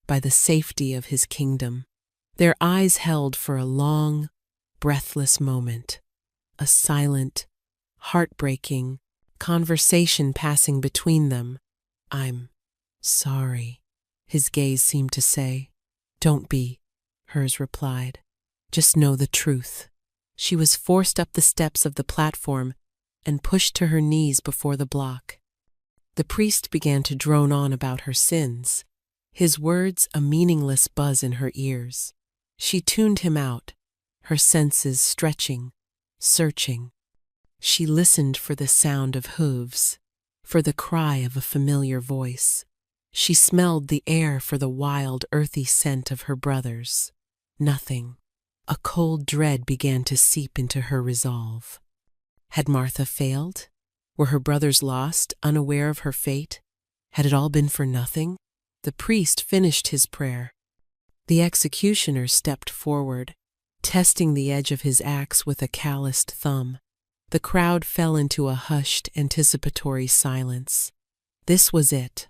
by the safety of his kingdom. Their eyes held for a long, breathless moment, a silent, heartbreaking conversation passing between them. "I'm sorry," his gaze seemed to say. "Don't be," hers replied. "Just know the truth." She was forced up the steps of the platform and pushed to her knees before the block. The priest began to drone on about her sins, his words a meaningless buzz in her ears. She tuned him out, her senses stretching, searching. She listened for the sound of hooves, for the cry of a familiar voice. She smelled the air for the wild, earthy scent of her brothers. Nothing. A cold dread began to seep into her resolve. Had Martha failed? Were her brothers lost, unaware of her fate? Had it all been for nothing? The priest finished his prayer. The executioner stepped forward, testing the edge of his axe with a calloused thumb. The crowd fell into a hushed, anticipatory silence. This was it,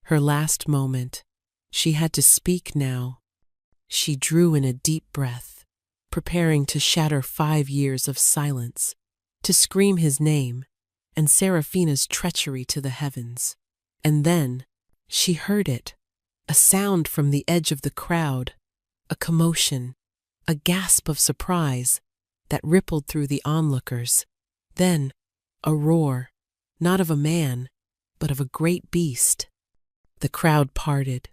her last moment. She had to speak now. She drew in a deep breath, preparing to shatter 5 years of silence, to scream his name and Seraphina's treachery to the heavens. And then she heard it, a sound from the edge of the crowd, a commotion, a gasp of surprise that rippled through the onlookers. Then a roar, not of a man, but of a great beast. The crowd parted,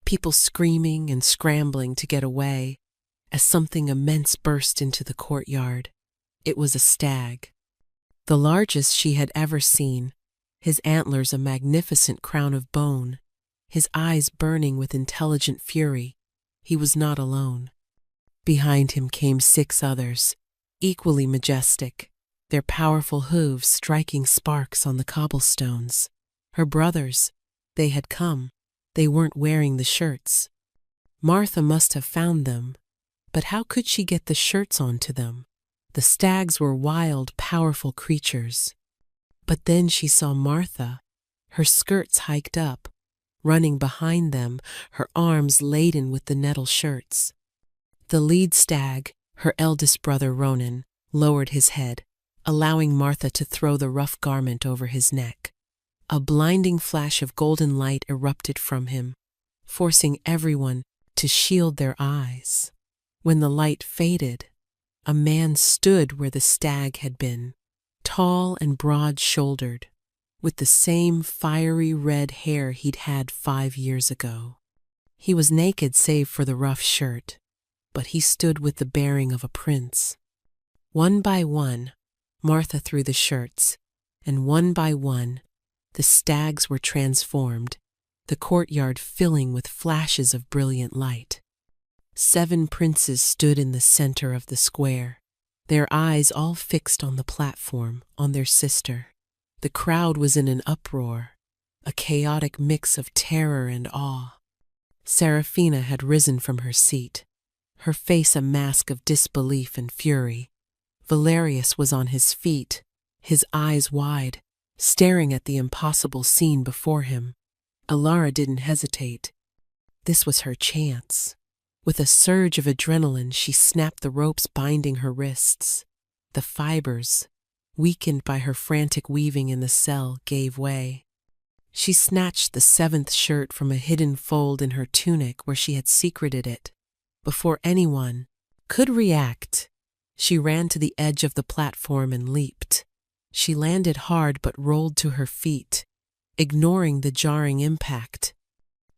people screaming and scrambling to get away, as something immense burst into the courtyard. It was a stag, the largest she had ever seen, his antlers a magnificent crown of bone, his eyes burning with intelligent fury. He was not alone. Behind him came 6 others, equally majestic, their powerful hooves striking sparks on the cobblestones. Her brothers, they had come. They weren't wearing the shirts. Martha must have found them, but how could she get the shirts onto them? The stags were wild, powerful creatures. But then she saw Martha, her skirts hiked up, running behind them, her arms laden with the nettle shirts. The lead stag, her eldest brother Ronan, lowered his head, allowing Martha to throw the rough garment over his neck. A blinding flash of golden light erupted from him, forcing everyone to shield their eyes. When the light faded, a man stood where the stag had been, tall and broad-shouldered, with the same fiery red hair he'd had 5 years ago. He was naked save for the rough shirt, but he stood with the bearing of a prince. One by one, Martha threw the shirts, and one by one, the stags were transformed, the courtyard filling with flashes of brilliant light. 7 princes stood in the center of the square, their eyes all fixed on the platform, on their sister. The crowd was in an uproar, a chaotic mix of terror and awe. Seraphina had risen from her seat, her face a mask of disbelief and fury. Valerius was on his feet, his eyes wide, staring at the impossible scene before him. Alara didn't hesitate. This was her chance. With a surge of adrenaline, she snapped the ropes binding her wrists. The fibers, weakened by her frantic weaving in the cell, gave way. She snatched the 7th shirt from a hidden fold in her tunic where she had secreted it. Before anyone could react, she ran to the edge of the platform and leaped. She landed hard but rolled to her feet, ignoring the jarring impact.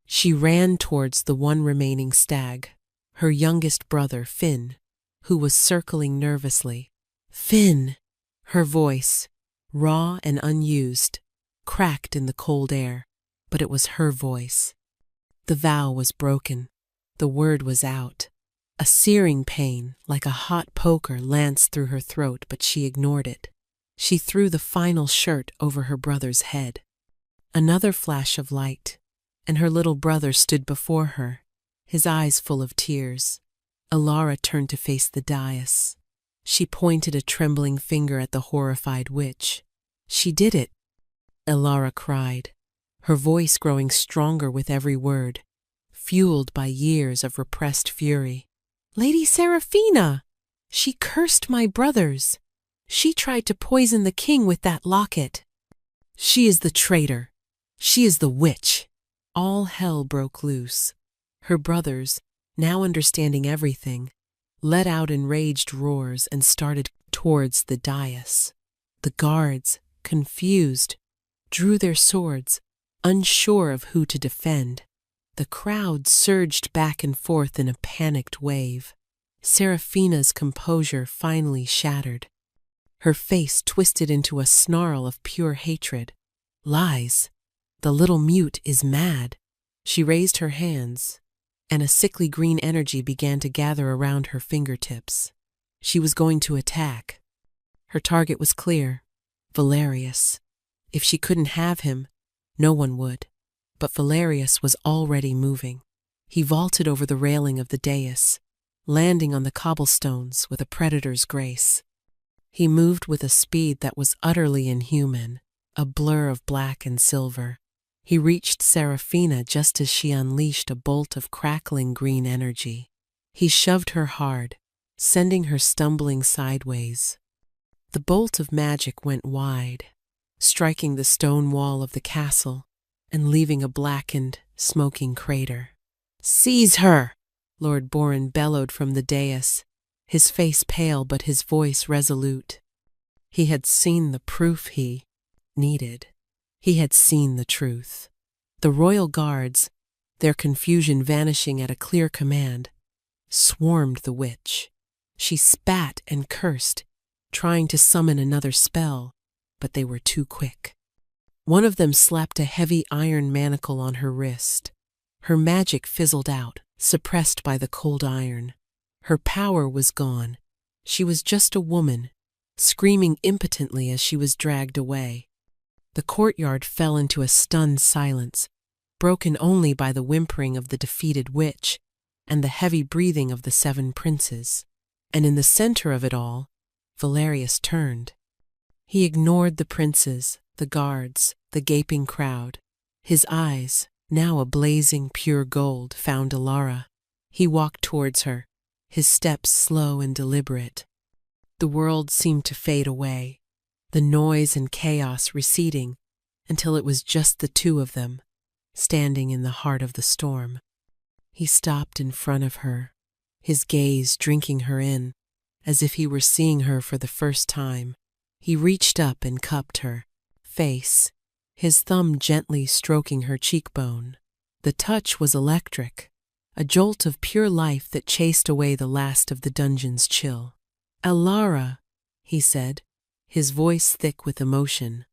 She ran towards the one remaining stag, her youngest brother, Finn, who was circling nervously. Finn! Her voice, raw and unused, cracked in the cold air, but it was her voice. The vow was broken. The word was out. A searing pain, like a hot poker, lanced through her throat, but she ignored it. She threw the final shirt over her brother's head. Another flash of light, and her little brother stood before her, his eyes full of tears. Alara turned to face the dais. She pointed a trembling finger at the horrified witch. "She did it," Alara cried, her voice growing stronger with every word, fueled by years of repressed fury. "Lady Seraphina! She cursed my brothers. She tried to poison the king with that locket. She is the traitor. She is the witch." All hell broke loose. Her brothers, now understanding everything, let out enraged roars and started towards the dais. The guards, confused, drew their swords, unsure of who to defend. The crowd surged back and forth in a panicked wave. Seraphina's composure finally shattered. Her face twisted into a snarl of pure hatred. Lies! The little mute is mad. She raised her hands, and a sickly green energy began to gather around her fingertips. She was going to attack. Her target was clear: Valerius. If she couldn't have him, no one would. But Valerius was already moving. He vaulted over the railing of the dais, landing on the cobblestones with a predator's grace. He moved with a speed that was utterly inhuman, a blur of black and silver. He reached Seraphina just as she unleashed a bolt of crackling green energy. He shoved her hard, sending her stumbling sideways. The bolt of magic went wide, striking the stone wall of the castle and leaving a blackened, smoking crater. "Seize her!" Lord Boren bellowed from the dais, his face pale but his voice resolute. He had seen the proof he needed. He had seen the truth. The royal guards, their confusion vanishing at a clear command, swarmed the witch. She spat and cursed, trying to summon another spell, but they were too quick. One of them slapped a heavy iron manacle on her wrist. Her magic fizzled out, suppressed by the cold iron. Her power was gone. She was just a woman, screaming impotently as she was dragged away. The courtyard fell into a stunned silence, broken only by the whimpering of the defeated witch and the heavy breathing of the 7 princes. And in the center of it all, Valerius turned. He ignored the princes, the guards, the gaping crowd. His eyes, now a blazing pure gold, found Alara. He walked towards her, his steps slow and deliberate. The world seemed to fade away, the noise and chaos receding until it was just the two of them, standing in the heart of the storm. He stopped in front of her, his gaze drinking her in, as if he were seeing her for the first time. He reached up and cupped her face, his thumb gently stroking her cheekbone. The touch was electric, a jolt of pure life that chased away the last of the dungeon's chill. "Alara," he said, his voice thick with emotion.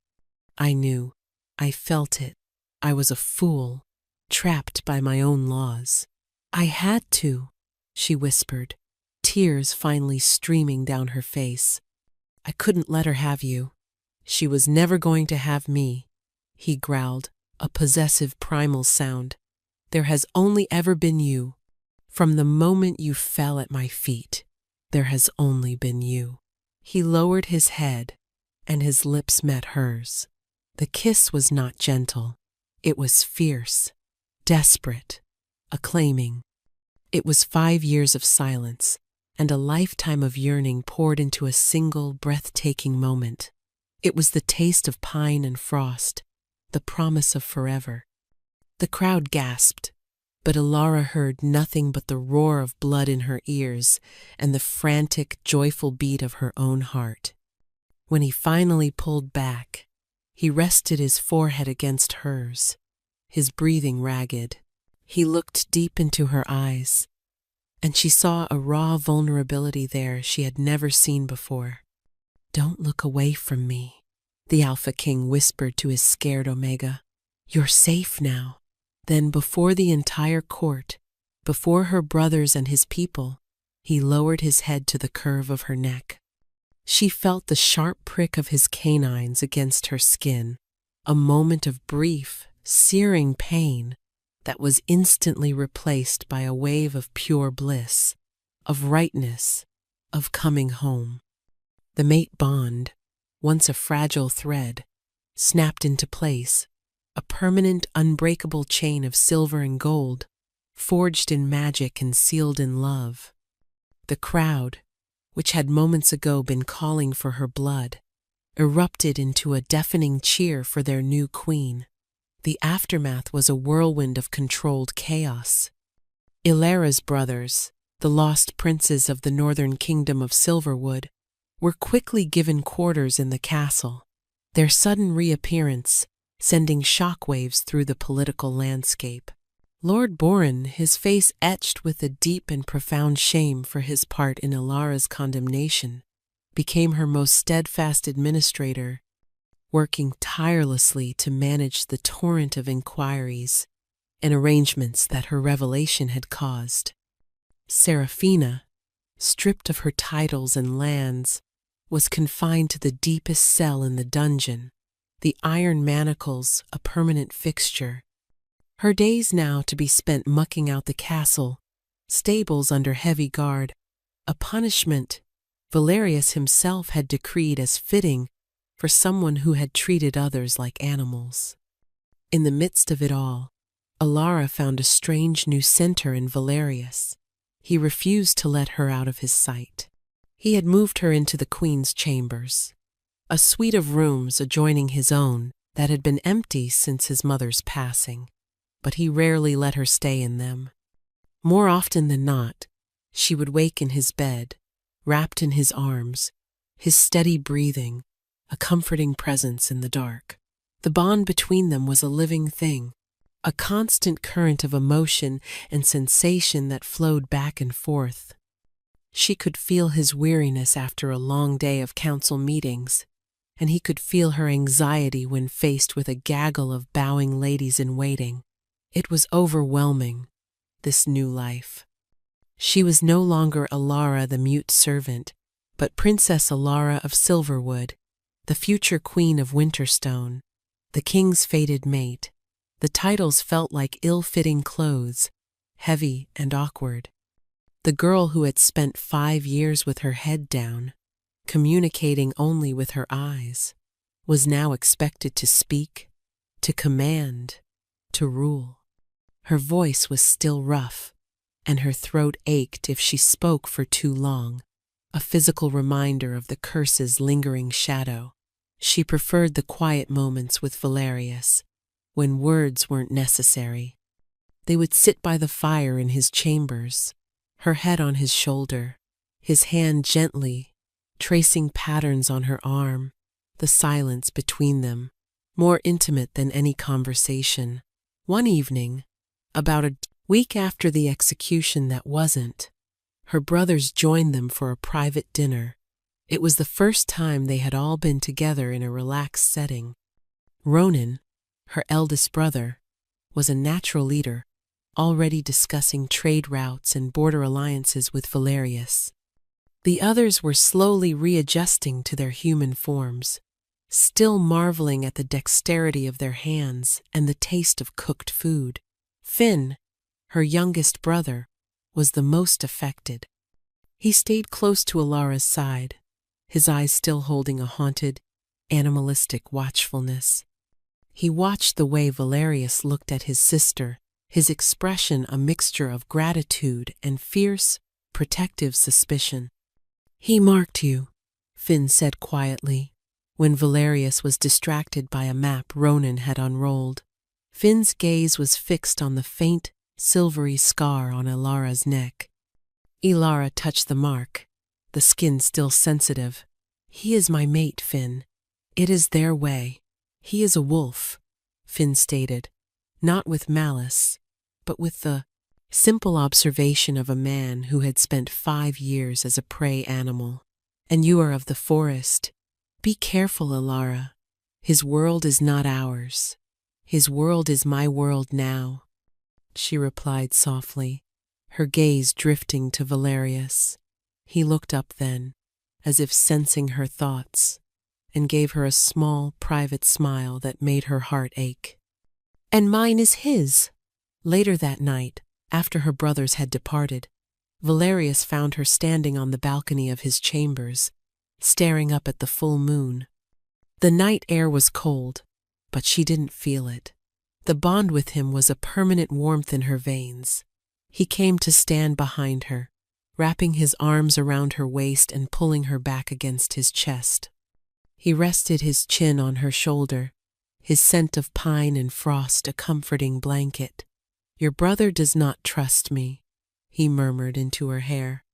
"I knew. I felt it. I was a fool, trapped by my own laws. I had to," she whispered, tears finally streaming down her face. "I couldn't let her have you. She was never going to have me," he growled, a possessive primal sound. "There has only ever been you. From the moment you fell at my feet, there has only been you." He lowered his head, and his lips met hers. The kiss was not gentle. It was fierce, desperate, acclaiming. It was 5 years of silence, and a lifetime of yearning poured into a single, breathtaking moment. It was the taste of pine and frost, the promise of forever. The crowd gasped, but Alara heard nothing but the roar of blood in her ears and the frantic, joyful beat of her own heart. When he finally pulled back, he rested his forehead against hers, his breathing ragged. He looked deep into her eyes, and she saw a raw vulnerability there she had never seen before. "Don't look away from me," the Alpha King whispered to his scared Omega. "You're safe now." Then before the entire court, before her brothers and his people, he lowered his head to the curve of her neck. She felt the sharp prick of his canines against her skin, a moment of brief, searing pain that was instantly replaced by a wave of pure bliss, of rightness, of coming home. The mate bond, once a fragile thread, snapped into place, a permanent, unbreakable chain of silver and gold, forged in magic and sealed in love. The crowd, which had moments ago been calling for her blood, erupted into a deafening cheer for their new queen. The aftermath was a whirlwind of controlled chaos. Ilara's brothers, the lost princes of the northern kingdom of Silverwood, were quickly given quarters in the castle. Their sudden reappearance, sending shockwaves through the political landscape. Lord Boren, his face etched with a deep and profound shame for his part in Alara's condemnation, became her most steadfast administrator, working tirelessly to manage the torrent of inquiries and arrangements that her revelation had caused. Serafina, stripped of her titles and lands, was confined to the deepest cell in the dungeon, the iron manacles a permanent fixture. Her days now to be spent mucking out the castle, stables under heavy guard, a punishment Valerius himself had decreed as fitting for someone who had treated others like animals. In the midst of it all, Alara found a strange new center in Valerius. He refused to let her out of his sight. He had moved her into the Queen's chambers, a suite of rooms adjoining his own that had been empty since his mother's passing, but he rarely let her stay in them. More often than not, she would wake in his bed, wrapped in his arms, his steady breathing, a comforting presence in the dark. The bond between them was a living thing, a constant current of emotion and sensation that flowed back and forth. She could feel his weariness after a long day of council meetings, and he could feel her anxiety when faced with a gaggle of bowing ladies in waiting. It was overwhelming, this new life. She was no longer Alara the mute servant, but Princess Alara of Silverwood, the future Queen of Winterstone, the king's fated mate. The titles felt like ill-fitting clothes, heavy and awkward. The girl who had spent 5 years with her head down, communicating only with her eyes, was now expected to speak, to command, to rule. Her voice was still rough, and her throat ached if she spoke for too long, a physical reminder of the curse's lingering shadow. She preferred the quiet moments with Valerius, when words weren't necessary. They would sit by the fire in his chambers, her head on his shoulder, his hand gently tracing patterns on her arm, the silence between them, more intimate than any conversation. One evening, about a week after the execution that wasn't, her brothers joined them for a private dinner. It was the first time they had all been together in a relaxed setting. Ronan, her eldest brother, was a natural leader, already discussing trade routes and border alliances with Valerius. The others were slowly readjusting to their human forms, still marveling at the dexterity of their hands and the taste of cooked food. Finn, her youngest brother, was the most affected. He stayed close to Alara's side, his eyes still holding a haunted, animalistic watchfulness. He watched the way Valerius looked at his sister, his expression a mixture of gratitude and fierce, protective suspicion. "He marked you," Finn said quietly, when Valerius was distracted by a map Ronan had unrolled. Finn's gaze was fixed on the faint, silvery scar on Alara's neck. Alara touched the mark, the skin still sensitive. "He is my mate, Finn. It is their way. He is a wolf," Finn stated, not with malice, but with the simple observation of a man who had spent 5 years as a prey animal. "And you are of the forest. Be careful, Alara. His world is not ours. His world is my world now," she replied softly, her gaze drifting to Valerius. He looked up then, as if sensing her thoughts, and gave her a small, private smile that made her heart ache. "And mine is his." Later that night, after her brothers had departed, Valerius found her standing on the balcony of his chambers, staring up at the full moon. The night air was cold, but she didn't feel it. The bond with him was a permanent warmth in her veins. He came to stand behind her, wrapping his arms around her waist and pulling her back against his chest. He rested his chin on her shoulder, his scent of pine and frost a comforting blanket. "Your brother does not trust me," he murmured into her hair.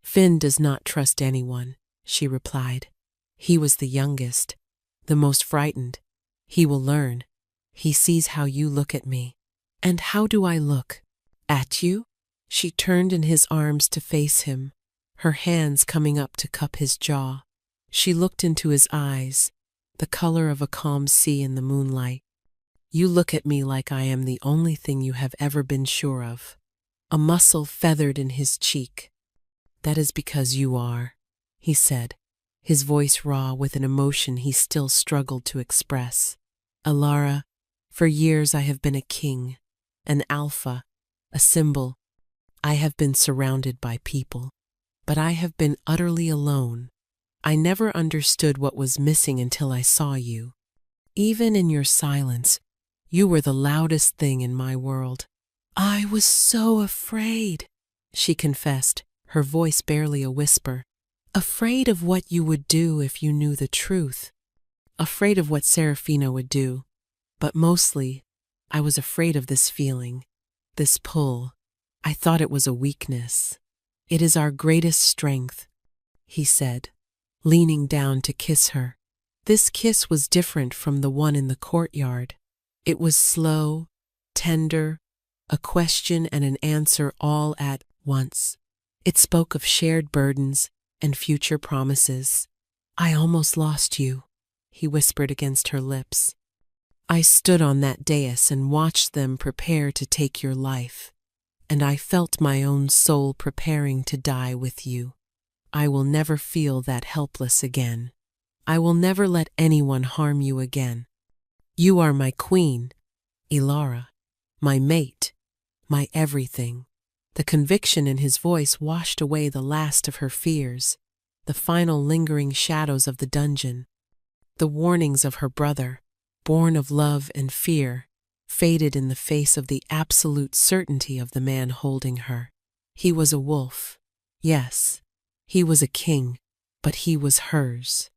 "Finn does not trust anyone," she replied. "He was the youngest, the most frightened. He will learn. He sees how you look at me. And how do I look? At you? She turned in his arms to face him, her hands coming up to cup his jaw. She looked into his eyes, the color of a calm sea in the moonlight. You look at me like I am the only thing you have ever been sure of. A muscle feathered in his cheek. That is because you are, he said, his voice raw with an emotion he still struggled to express. Alara, for years I have been a king, an alpha, a symbol. I have been surrounded by people, but I have been utterly alone. I never understood what was missing until I saw you. Even in your silence, you were the loudest thing in my world. I was so afraid, she confessed, her voice barely a whisper. Afraid of what you would do if you knew the truth. Afraid of what Serafina would do. But mostly, I was afraid of this feeling, this pull. I thought it was a weakness. It is our greatest strength, he said, leaning down to kiss her. This kiss was different from the one in the courtyard. It was slow, tender, a question and an answer all at once. It spoke of shared burdens and future promises. I almost lost you, he whispered against her lips. I stood on that dais and watched them prepare to take your life, and I felt my own soul preparing to die with you. I will never feel that helpless again. I will never let anyone harm you again. You are my queen, Ilara, my mate, my everything. The conviction in his voice washed away the last of her fears, the final lingering shadows of the dungeon. The warnings of her brother, born of love and fear, faded in the face of the absolute certainty of the man holding her. He was a wolf. Yes, he was a king, but he was hers.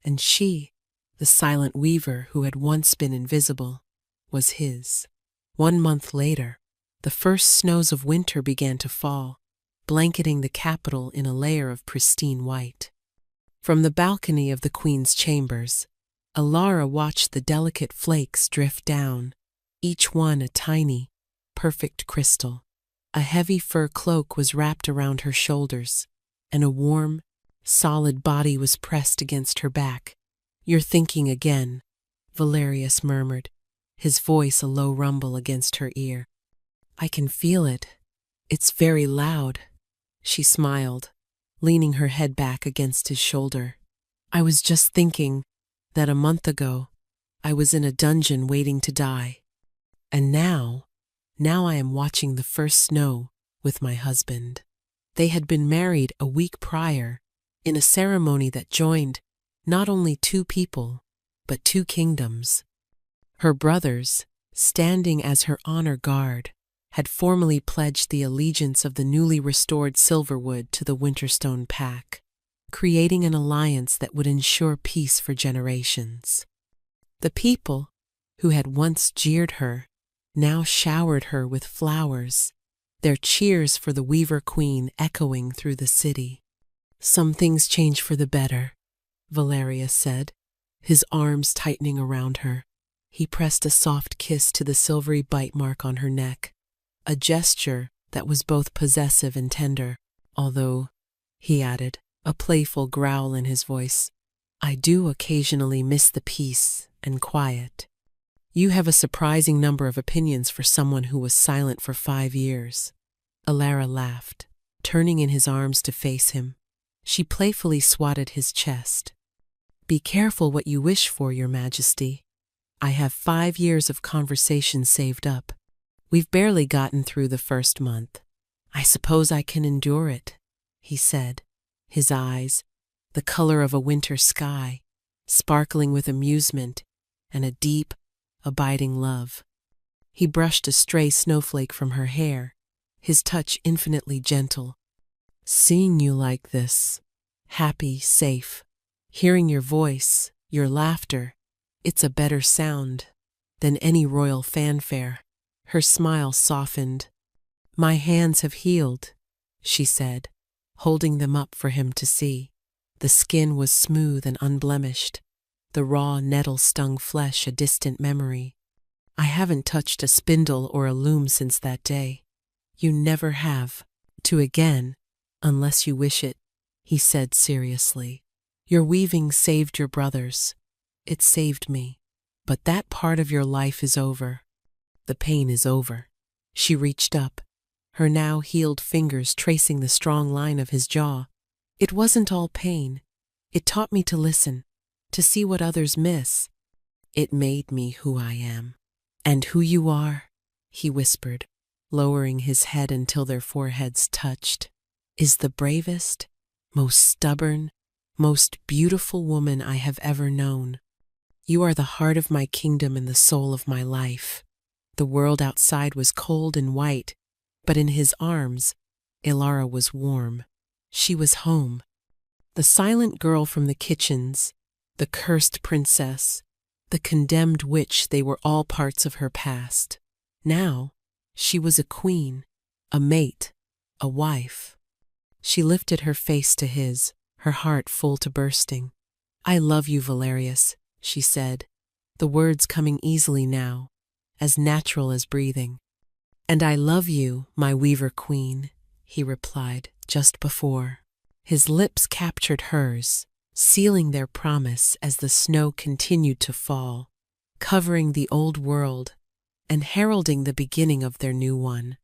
And she, the silent weaver who had once been invisible, was his. 1 month later, the first snows of winter began to fall, blanketing the capital in a layer of pristine white. From the balcony of the queen's chambers, Alara watched the delicate flakes drift down, each one a tiny, perfect crystal. A heavy fur cloak was wrapped around her shoulders, and a warm, solid body was pressed against her back. You're thinking again, Valerius murmured, his voice a low rumble against her ear. I can feel it. It's very loud. She smiled, leaning her head back against his shoulder. I was just thinking that a month ago, I was in a dungeon waiting to die. And now I am watching the first snow with my husband. They had been married a week prior, in a ceremony that joined not only 2 people, but 2 kingdoms. Her brothers, standing as her honor guard, had formally pledged the allegiance of the newly restored Silverwood to the Winterstone Pack, creating an alliance that would ensure peace for generations. The people, who had once jeered her, now showered her with flowers, their cheers for the Weaver Queen echoing through the city. Some things change for the better, Valerius said, his arms tightening around her. He pressed a soft kiss to the silvery bite mark on her neck, a gesture that was both possessive and tender, although, he added, a playful growl in his voice, I do occasionally miss the peace and quiet. You have a surprising number of opinions for someone who was silent for 5 years. Alara laughed, turning in his arms to face him. She playfully swatted his chest. Be careful what you wish for, Your Majesty. I have 5 years of conversation saved up. We've barely gotten through the first month. I suppose I can endure it, he said, his eyes, the color of a winter sky, sparkling with amusement and a deep, abiding love. He brushed a stray snowflake from her hair, his touch infinitely gentle. Seeing you like this, happy, safe, hearing your voice, your laughter, it's a better sound than any royal fanfare. Her smile softened. My hands have healed, she said, holding them up for him to see. The skin was smooth and unblemished, the raw nettle-stung flesh a distant memory. I haven't touched a spindle or a loom since that day. You never have to again, unless you wish it, he said seriously. Your weaving saved your brothers. It saved me. But that part of your life is over. The pain is over. She reached up, her now healed fingers tracing the strong line of his jaw. It wasn't all pain. It taught me to listen, to see what others miss. It made me who I am. And who you are, he whispered, lowering his head until their foreheads touched, is the bravest, most stubborn, most beautiful woman I have ever known. You are the heart of my kingdom and the soul of my life. The world outside was cold and white, but in his arms, Ilara was warm. She was home. The silent girl from the kitchens, the cursed princess, the condemned witch, they were all parts of her past. Now, she was a queen, a mate, a wife. She lifted her face to his, her heart full to bursting. I love you, Valerius, she said, the words coming easily now, as natural as breathing. And I love you, my weaver queen, he replied just before. His lips captured hers, sealing their promise as the snow continued to fall, covering the old world and heralding the beginning of their new one.